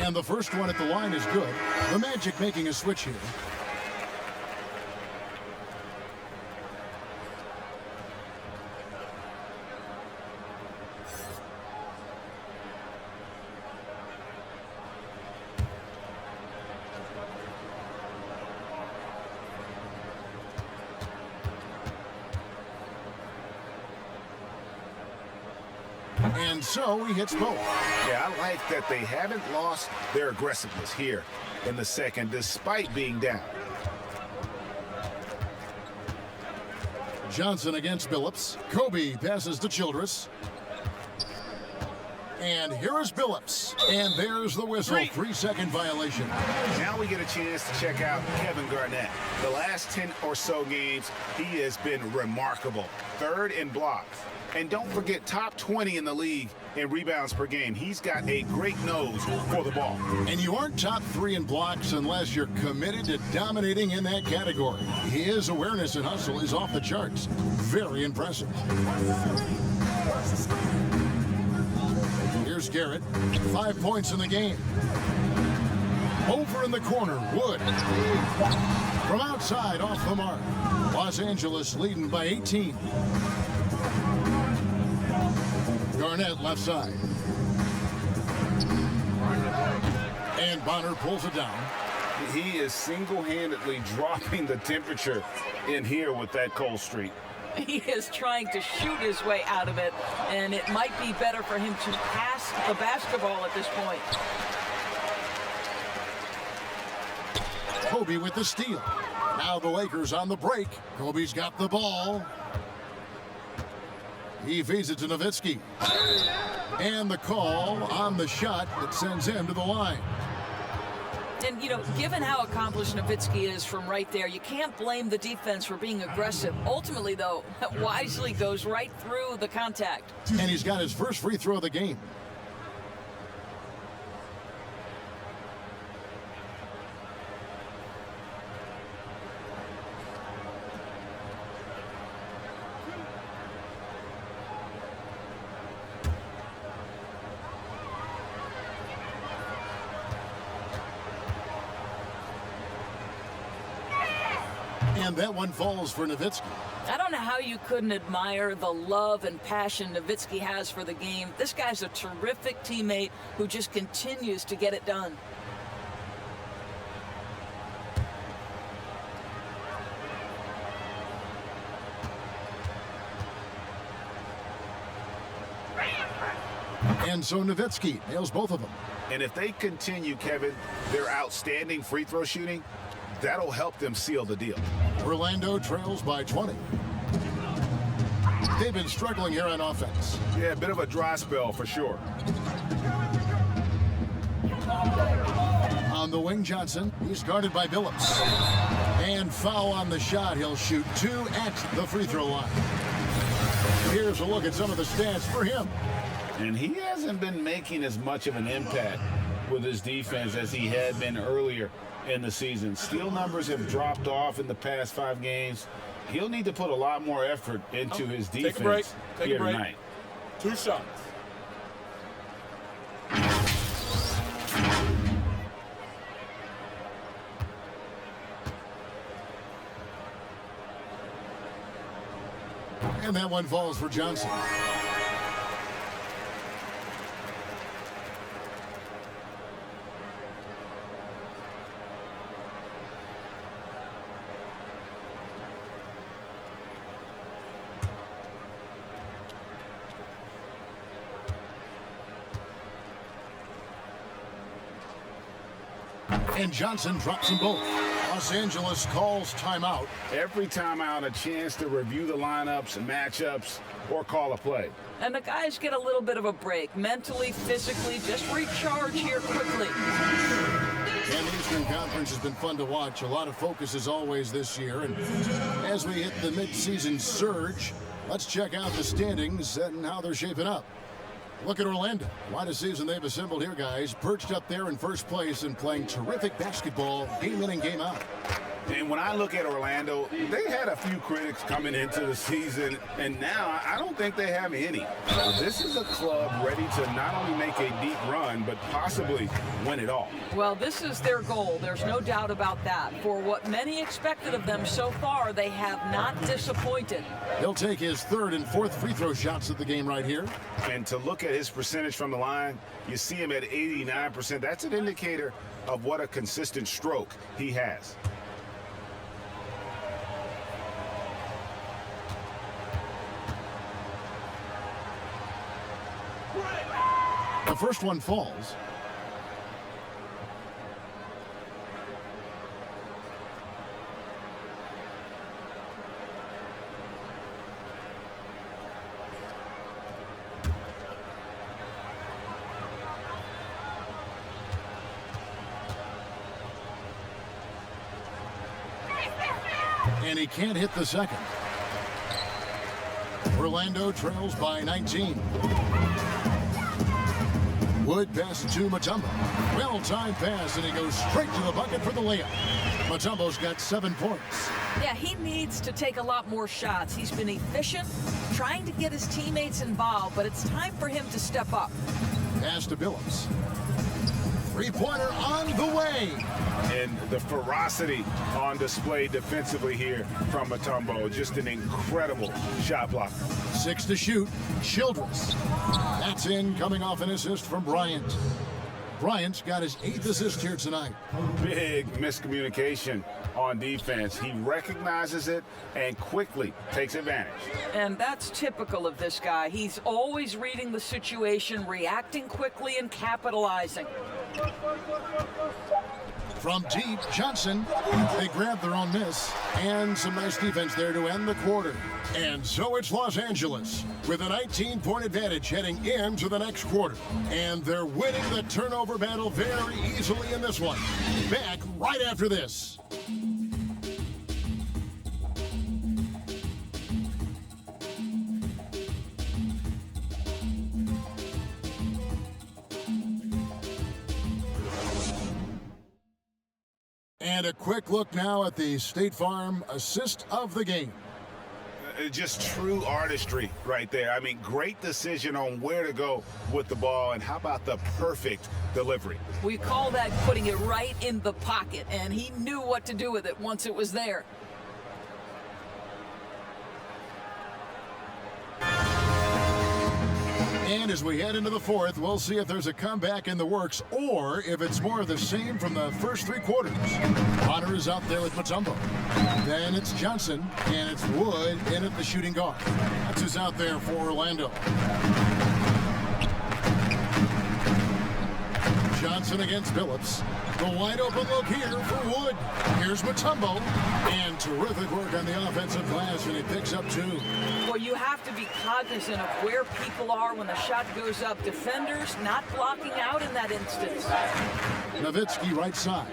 And the first one at the line is good. The Magic making a switch here. And so he hits both. Yeah, I like that they haven't lost their aggressiveness here in the second, despite being down. Johnson against Billups. Kobe passes to Childress. And here is Billups. And there's the whistle. 3-second violation. Now we get a chance to check out Kevin Garnett. The last 10 or so games, he has been remarkable. 3rd in blocks. And don't forget, top 20 in the league in rebounds per game. He's got a great nose for the ball. And you aren't top 3 in blocks unless you're committed to dominating in that category. His awareness and hustle is off the charts. Very impressive. Here's Garrett. 5 points in the game. Over in the corner, Wood. From outside, off the mark. Los Angeles leading by 18. Garnett left side. And Bonner pulls it down. He is single-handedly dropping the temperature in here with that cold streak. He is trying to shoot his way out of it, and it might be better for him to pass the basketball at this point. Kobe with the steal. Now the Lakers on the break. Kobe's got the ball. He feeds it to Nowitzki. And the call on the shot that sends him to the line. And, you know, given how accomplished Nowitzki is from right there, you can't blame the defense for being aggressive. Ultimately, though, wisely goes right through the contact. And he's got his first free throw of the game. And that one falls for Nowitzki. I don't know how you couldn't admire the love and passion Nowitzki has for the game. This guy's a terrific teammate who just continues to get it done. And so Nowitzki nails both of them. And if they continue, Kevin, their outstanding free throw shooting, that'll help them seal the deal. Orlando trails by 20. They've been struggling here on offense. Yeah, a bit of a dry spell for sure. On the wing, Johnson. He's guarded by Billups. And foul on the shot. He'll shoot 2 at the free throw line. Here's a look at some of the stats for him. And he hasn't been making as much of an impact with his defense as he had been earlier in the season. Steal numbers have dropped off in the past 5 games. He'll need to put a lot more effort into his defense Take a break. Take here a break. tonight. 2 shots. And that one falls for Johnson. And Johnson drops them both. Los Angeles calls timeout. Every timeout, a chance to review the lineups, matchups, or call a play. And the guys get a little bit of a break, mentally, physically, just recharge here quickly. And the Eastern Conference has been fun to watch. A lot of focus as always this year. And as we hit the midseason surge, let's check out the standings and how they're shaping up. Look at Orlando. What a season they've assembled here, guys. Perched up there in first place and playing terrific basketball game in and game out. And when I look at Orlando, they had a few critics coming into the season, and now I don't think they have any. This is a club ready to not only make a deep run, but possibly win it all. Well, this is their goal. There's no doubt about that. For what many expected of them so far, they have not disappointed. He'll take his 3rd and 4th free throw shots of the game right here. And to look at his percentage from the line, you see him at 89%. That's an indicator of what a consistent stroke he has. The first one falls. And he can't hit the second. Orlando trails by 19. Wood passes to Mutombo. Well-timed pass, and he goes straight to the bucket for the layup. Mutombo's got 7 points. Yeah, he needs to take a lot more shots. He's been efficient, trying to get his teammates involved, but it's time for him to step up. Pass to Billups. Three-pointer on the way. And the ferocity on display defensively here from Mutombo. Just an incredible shot blocker. 6 to shoot. Childress. That's in, coming off an assist from Bryant. Bryant's got his 8th assist here tonight. Big miscommunication on defense. He recognizes it and quickly takes advantage. And that's typical of this guy. He's always reading the situation, reacting quickly, and capitalizing. From deep, Johnson. They grab their own miss. And some nice defense there to end the quarter. And so it's Los Angeles with a 19-point advantage heading into the next quarter. And they're winning the turnover battle very easily in this one. Back right after this. And a quick look now at the State Farm assist of the game. Just true artistry right there. I mean, great decision on where to go with the ball, and how about the perfect delivery? We call that putting it right in the pocket, and he knew what to do with it once it was there. And as we head into the fourth, we'll see if there's a comeback in the works or if it's more of the same from the first three quarters. Bonner is out there with Mutombo. Then it's Johnson, and it's Wood in at the shooting guard. That's who's out there for Orlando. Johnson against Phillips. The wide open look here for Wood. Here's Mutombo. And terrific work on the offensive glass, and he picks up two. Well, you have to be cognizant of where people are when the shot goes up. Defenders not blocking out in that instance. Nowitzki right side.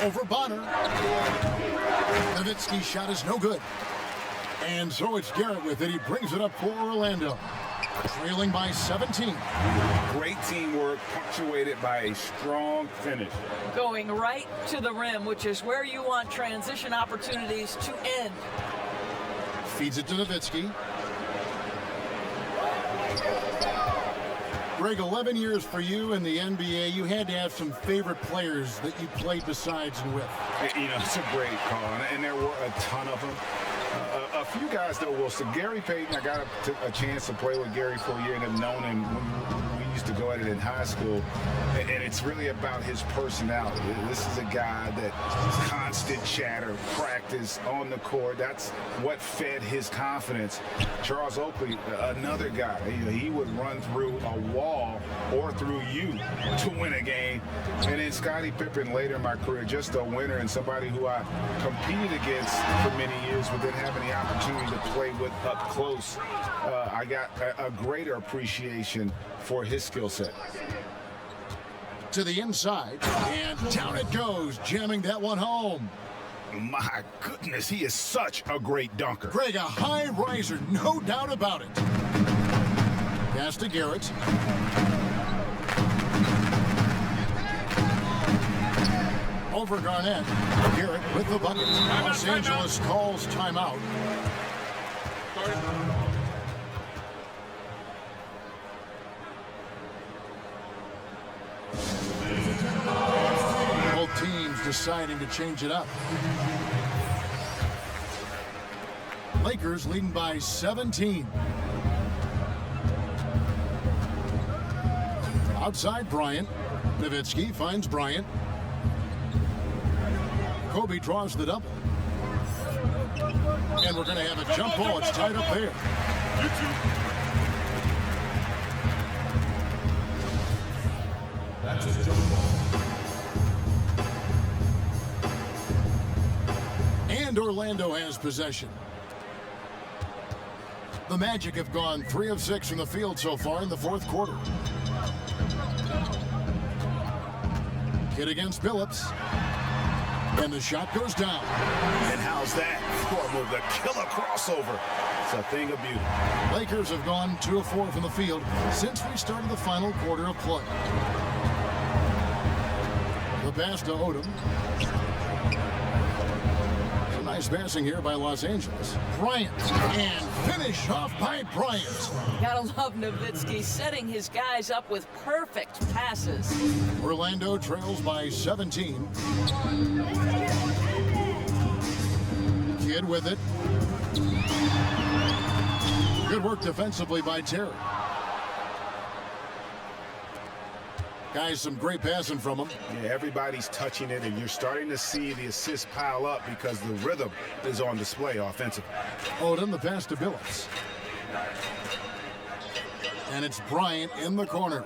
Over Bonner. Nowitzki's shot is no good. And so it's Garrett with it. He brings it up for Orlando. Trailing by 17. Great teamwork, punctuated by a strong finish. Going right to the rim, which is where you want transition opportunities to end. Feeds it to Nowitzki. Greg, 11 years for you in the NBA. You had to have some favorite players that you played besides and with. You know, it's a great call, and there were a ton of them. A few guys, though, Wilson. Gary Payton, I got a chance to play with Gary for a year and have known him when we used to go at it in high school. And it's really about his personality. This is a guy that constant chatter, practice on the court. That's what fed his confidence. Charles Oakley, another guy. He would run through a wall or through you to win a game. And then Scottie Pippen later in my career, just a winner and somebody who I competed against for many years, but didn't have any opportunity to play with up close. I got a greater appreciation for his skill set. To the inside, and down it goes, jamming that one home. My goodness, he is such a great dunker. Greg, a high riser, no doubt about it. Pass to Garrett. Over Garnett. Garrett with the bucket. Los Angeles calls timeout. Both teams deciding to change it up. Lakers leading by 17. Outside Bryant. Nowitzki finds Bryant. Kobe draws the double. And we're going to have a jump ball. It's tied up there. That's a jump ball. And Orlando has possession. The Magic have gone 3 of 6 from the field so far in the fourth quarter. Hit against Phillips. And the shot goes down. And how's that? With the killer crossover. It's a thing of beauty. Lakers have gone 2 of 4 from the field since we started the final quarter of play. The pass to Odom. Some nice passing here by Los Angeles. Bryant. And finish off by Bryant. Gotta love Nowitzki setting his guys up with perfect passes. Orlando trails by 17. Kid with it. Good work defensively by Terry. Guys, some great passing from him. Yeah, everybody's touching it, and you're starting to see the assists pile up because the rhythm is on display offensively. Odom, the pass to Billups. And it's Bryant in the corner.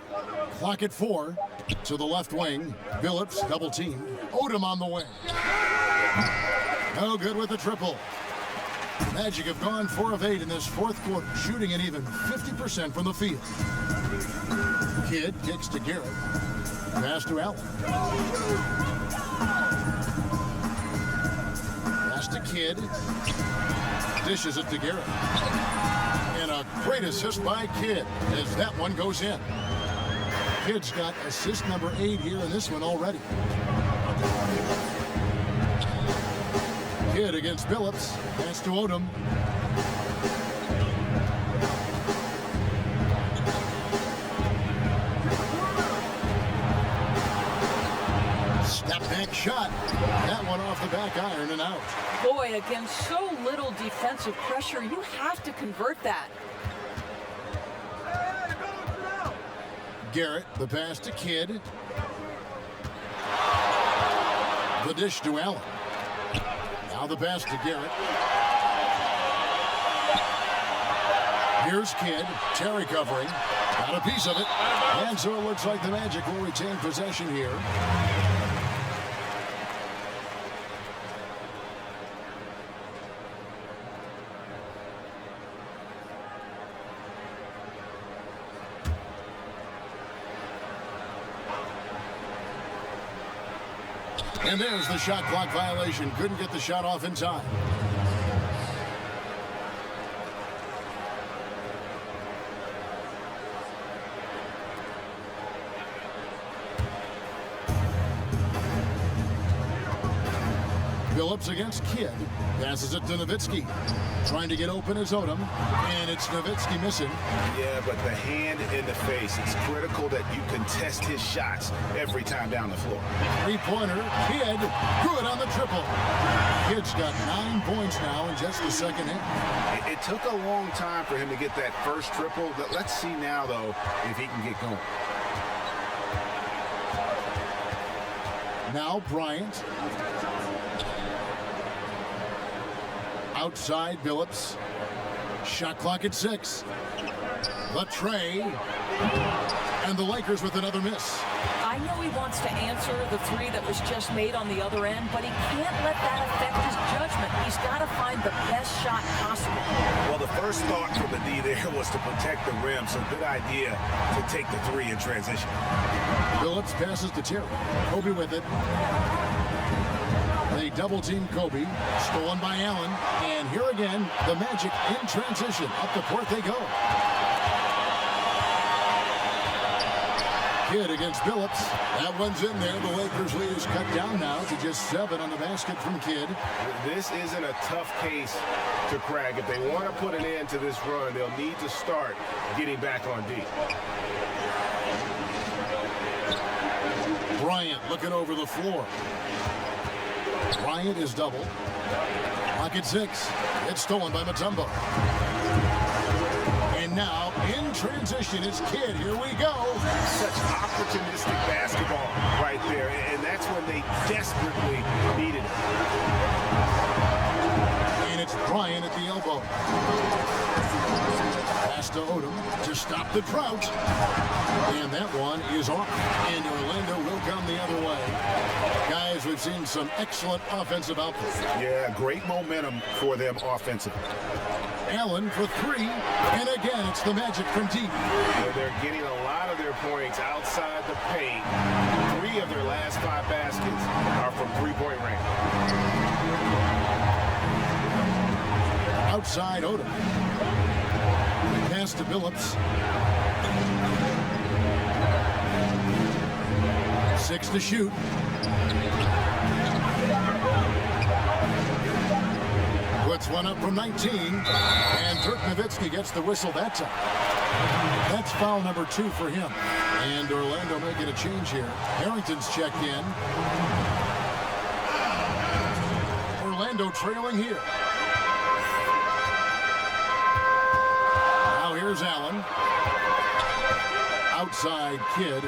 Clock at 4. To the left wing, Phillips double team. Odom on the wing. No good with the triple. Magic have gone 4 of 8 in this fourth quarter, shooting an even 50% from the field. Kidd kicks to Garrett. Pass to Allen. Pass to Kidd. Dishes it to Garrett. And a great assist by Kidd as that one goes in. Kidd's got assist number 8 here in this one already. Kidd against Phillips. Pass to Odom. Step back shot. That one off the back iron and out. Boy, against so little defensive pressure, you have to convert that. Garrett, the pass to Kidd. The dish to Allen. Now the pass to Garrett. Here's Kidd. Terry covering. Got a piece of it. And so it looks like the Magic will retain possession here. And there's the shot clock violation. Couldn't get the shot off in time. Phillips against Kidd. Passes it to Nowitzki. Trying to get open is Odom. And it's Nowitzki missing. Yeah, but the hand in the face. It's critical that you contest his shots every time down the floor. Three-pointer. Kidd. Good on the triple. Kidd's got 9 points now in just the second half. It took a long time for him to get that first triple. But let's see now, though, if he can get going. Now Bryant. Outside Phillips. Shot clock at 6. The tray. And the Lakers with another miss. I know he wants to answer the 3 that was just made on the other end, but he can't let that affect his judgment. He's got to find the best shot possible. Well, the first thought from the D there was to protect the rim, so good idea to take the 3 in transition. Phillips passes to Terry. Kobe with it. They double-team Kobe. Stolen by Allen. And here again, the Magic in transition. Up the court they go. Kidd against Phillips. That one's in there. The Lakers lead is cut down now to just 7 on the basket from Kidd. This isn't a tough case to crack. If they want to put an end to this run, they'll need to start getting back on D. Bryant looking over the floor. Bryant is double. Clock at 6. It's stolen by Mutombo. And now, in transition, it's Kidd. Here we go. Such opportunistic basketball right there, and that's when they desperately needed it. And it's Bryant at the elbow. Pass to Odom to stop the drought. And that one is off. And Orlando will come the other way. Guys, we've seen some excellent offensive output. Yeah, great momentum for them offensively. Allen for 3, and again, it's the Magic from deep. They're getting a lot of their points outside the paint. 3 of their last 5 baskets are from three-point range. Outside Odom. Pass to Phillips. 6 to shoot. Puts one up from 19, and Dirk Nowitzki gets the whistle that time. That's foul number 2 for him. And Orlando making a change here. Harrington's checked in. Orlando trailing here. Now here's Allen. Outside Kidd.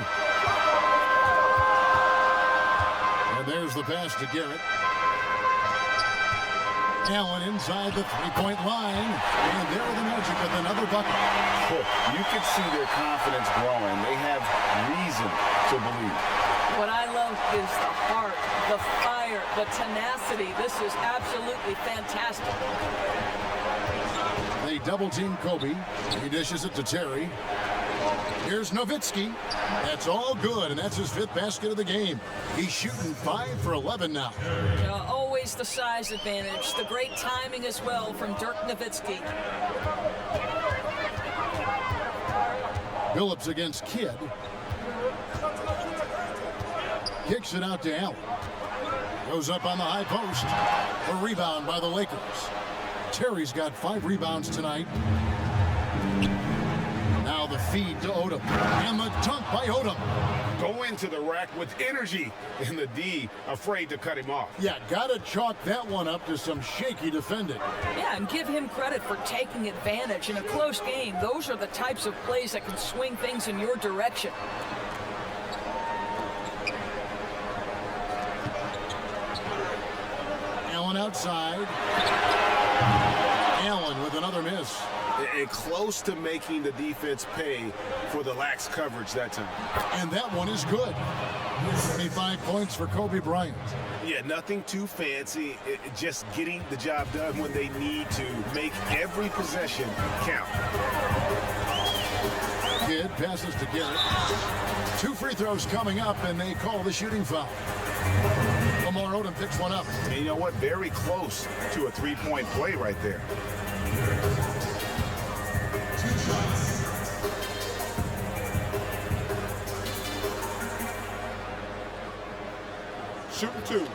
And there's the pass to Garrett. Allen inside the three-point line. And there are the Magic with another bucket. You can see their confidence growing. They have reason to believe. What I love is the heart, the fire, the tenacity. This is absolutely fantastic. They double-team Kobe. He dishes it to Terry. Here's Nowitzki. That's all good, and that's his 5th basket of the game. He's shooting 5 for 11 now. Always the size advantage. The great timing as well from Dirk Nowitzki. Phillips against Kidd. Kicks it out to Allen. Goes up on the high post. A rebound by the Lakers. Terry's got 5 rebounds tonight. Now the feed to Odom. And the dunk by Odom. Go into the rack with energy. And the D afraid to cut him off. Yeah, gotta chalk that one up to some shaky defending. Yeah, and give him credit for taking advantage in a close game. Those are the types of plays that can swing things in your direction. Allen outside. Allen with another miss. And close to making the defense pay for the lax coverage that time. And that one is good. 25 points for Kobe Bryant. Yeah, nothing too fancy. Just getting the job done when they need to. Make every possession count. Kidd passes to Garrett. 2 free throws coming up, and they call the shooting foul. Lamar Odom picks one up. And you know what? Very close to a three-point play right there. Shooting 2.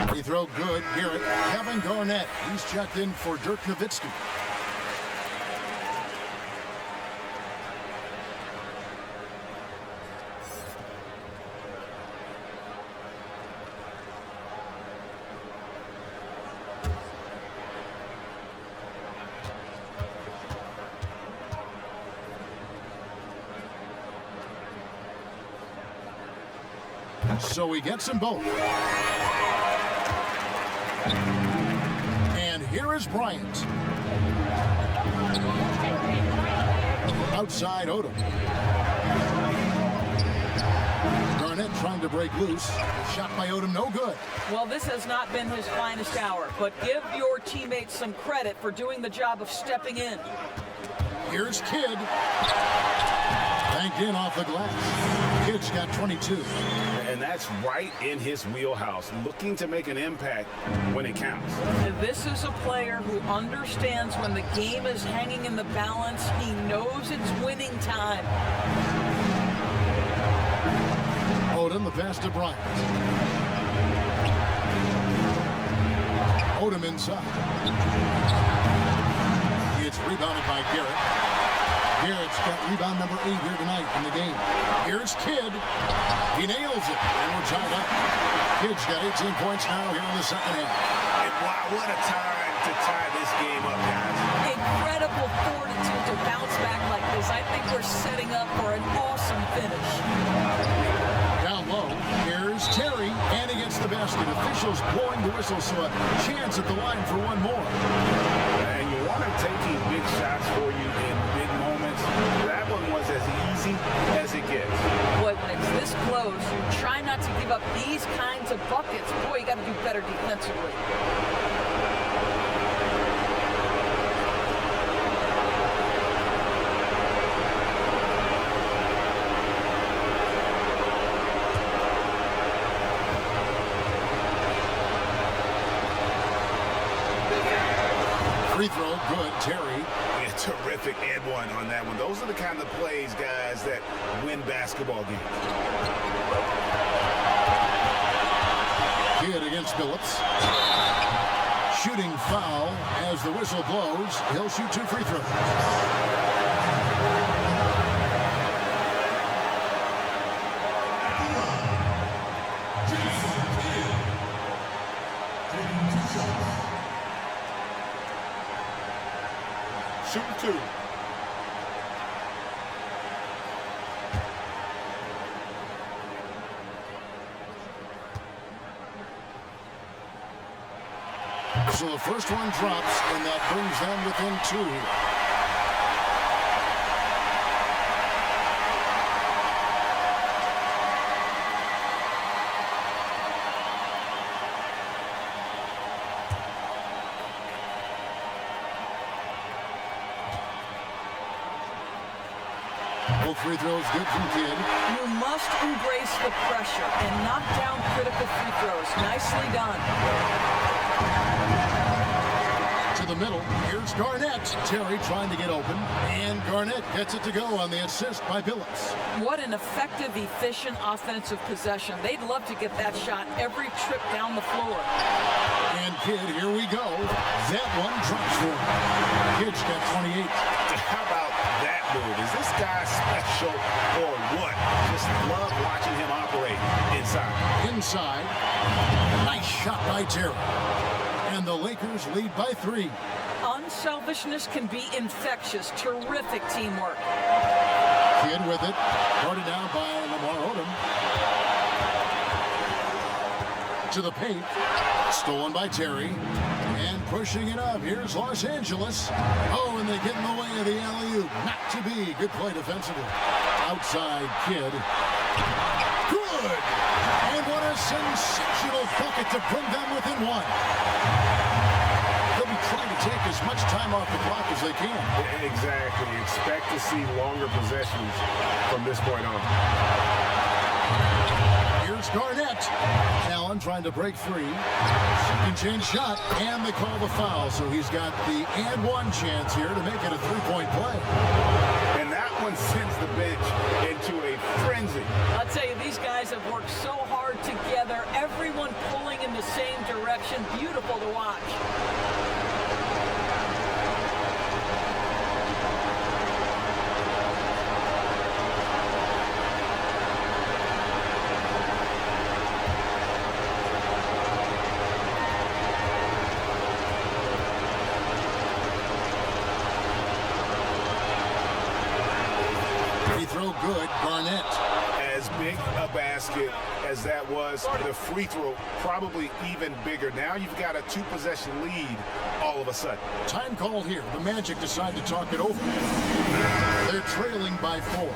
Free throw good. Garrett. Kevin Garnett. He's checked in for Dirk Nowitzki. So he gets them both. And here is Bryant. Outside Odom. Garnett trying to break loose. Shot by Odom, no good. Well, this has not been his finest hour, but give your teammates some credit for doing the job of stepping in. Here's Kidd. Banked in off the glass. Kidd's got 22. And that's right in his wheelhouse, looking to make an impact when it counts. This is a player who understands when the game is hanging in the balance. He knows it's winning time. Odom, the pass to Bryant. Odom inside. It's rebounded by Garrett. Garrett's got rebound number 8 here tonight in the game. Here's Kidd. He nails it, and we're tied up. Kidd's got 18 points now here in the second half. And wow, what a time to tie this game up, guys. Incredible fortitude to bounce back like this. I think we're setting up for an awesome finish. Down low, here's Terry, and he gets the basket. Officials blowing the whistle, so a chance at the line for one more. And you want him taking big shots for you in big moments. That one was as easy as it gets. Boy, when it's this close, you try not to give up these kinds of buckets. Boy, you got to do better defensively. Free throw, good. Terry. Yeah, terrific and one on that one. Those are the kind of plays, guys, that win basketball games. Kidd against Phillips. Shooting foul as the whistle blows. He'll shoot 2 free throws. shoot 2. So the first one drops, and that brings them within 2. Both free throws good from Kidd. You must embrace the pressure and knock down critical free throws. Nicely done. To the middle, here's Garnett. Terry trying to get open, and Garnett gets it to go on the assist by Billups. What an effective, efficient offensive possession. They'd love to get that shot every trip down the floor. And Kidd, here we go. That one drops for him. Kidd's got 28. How about that move? Is this guy special or what? Just love watching him operate inside. Inside. Nice shot by Terry. And the Lakers lead by 3. Unselfishness can be infectious. Terrific teamwork. Kidd with it. Guarded down by Lamar Odom. To the paint. Stolen by Terry. And pushing it up. Here's Los Angeles. Oh, and they get in the way of the alley-oop. Not to be. Good play defensively. Outside Kidd. Good! And what a sensational bucket to bring them within 1. They'll be trying to take as much time off the clock as they can. Exactly. Expect to see longer possessions from this point on. Here's Garnett. Allen trying to break free. Second chance shot, and they call the foul. So he's got the and 1 chance here to make it a 3-point play. And that one sends the bench into a frenzy. I'll tell you, these guys have worked so hard together. Everyone pulling in the same direction. Beautiful to watch. Throw good, Garnett. As big a basket as that was, the free throw probably even bigger. Now you've got a 2-possession lead all of a sudden. Time call here. The Magic decide to talk it over. They're trailing by 4.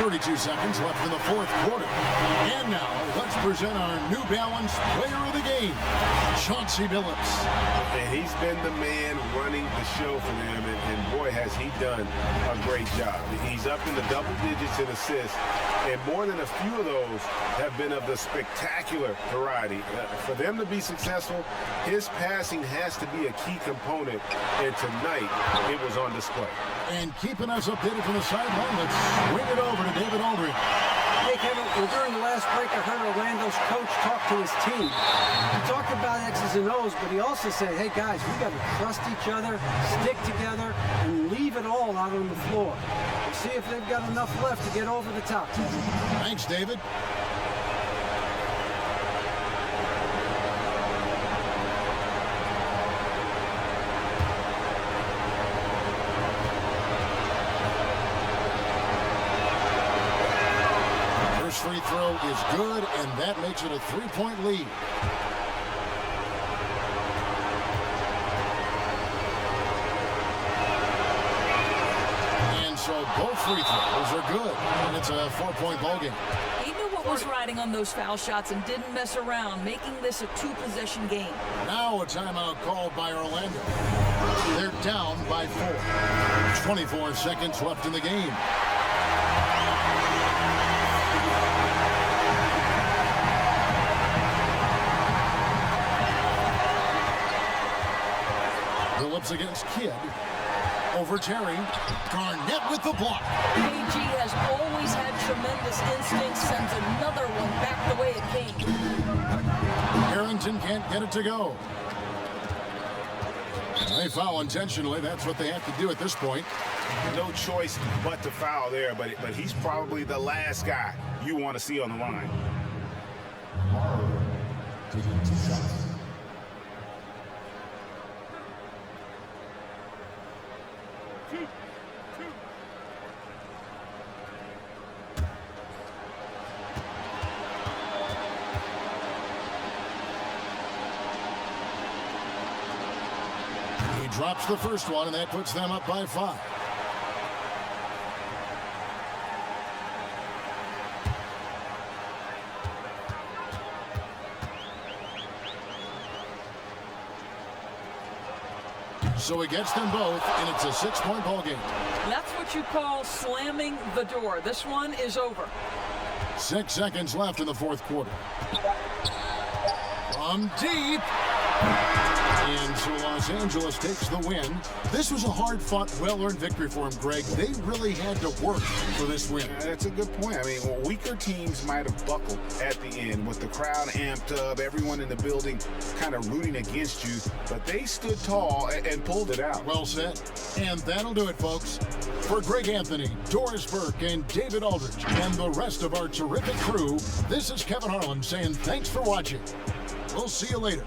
32 seconds left in the 4th quarter. And now, let's present our New Balance player of the game, Chauncey Billups. And he's been the man running the show for them, and boy, has he done a great job. He's up in the double digits in assists, and more than a few of those have been of the spectacular variety. For them to be successful, his passing has to be a key component, and tonight it was on display. And keeping us updated from the sideline, let's swing it over to David Aldridge. Hey, Kevin, well, during the last break, I heard Orlando's coach talk to his team. He talked about X's and O's, but he also said, hey, guys, we got to trust each other, stick together, and leave it all out on the floor. We'll see if they've got enough left to get over the top. Thanks, David. Free throw is good, and that makes it a 3-point lead. And so both free throws are good, and it's a 4-point ball game. He knew what was riding on those foul shots and didn't mess around, making this a 2-possession game. Now a timeout called by Orlando. They're down by 4. 24 seconds left in the game. Billups against Kidd. Over Terry. Garnett with the block. KG has always had tremendous instincts, sends another one back the way it came. Harrington can't get it to go. They foul intentionally. That's what they have to do at this point. No choice but to foul there, but he's probably the last guy you want to see on the line. Drops the first one, and that puts them up by 5. So he gets them both, and it's a 6-point ball game. That's what you call slamming the door. This one is over. 6 seconds left in the fourth quarter. From deep. And so Los Angeles takes the win. This was a hard-fought, well-earned victory for them, Greg. They really had to work for this win. That's a good point. I mean, weaker teams might have buckled at the end with the crowd amped up, everyone in the building kind of rooting against you, but they stood tall and pulled it out. Well said. And that'll do it, folks. For Greg Anthony, Doris Burke, and David Aldridge, and the rest of our terrific crew, this is Kevin Harlan saying thanks for watching. We'll see you later.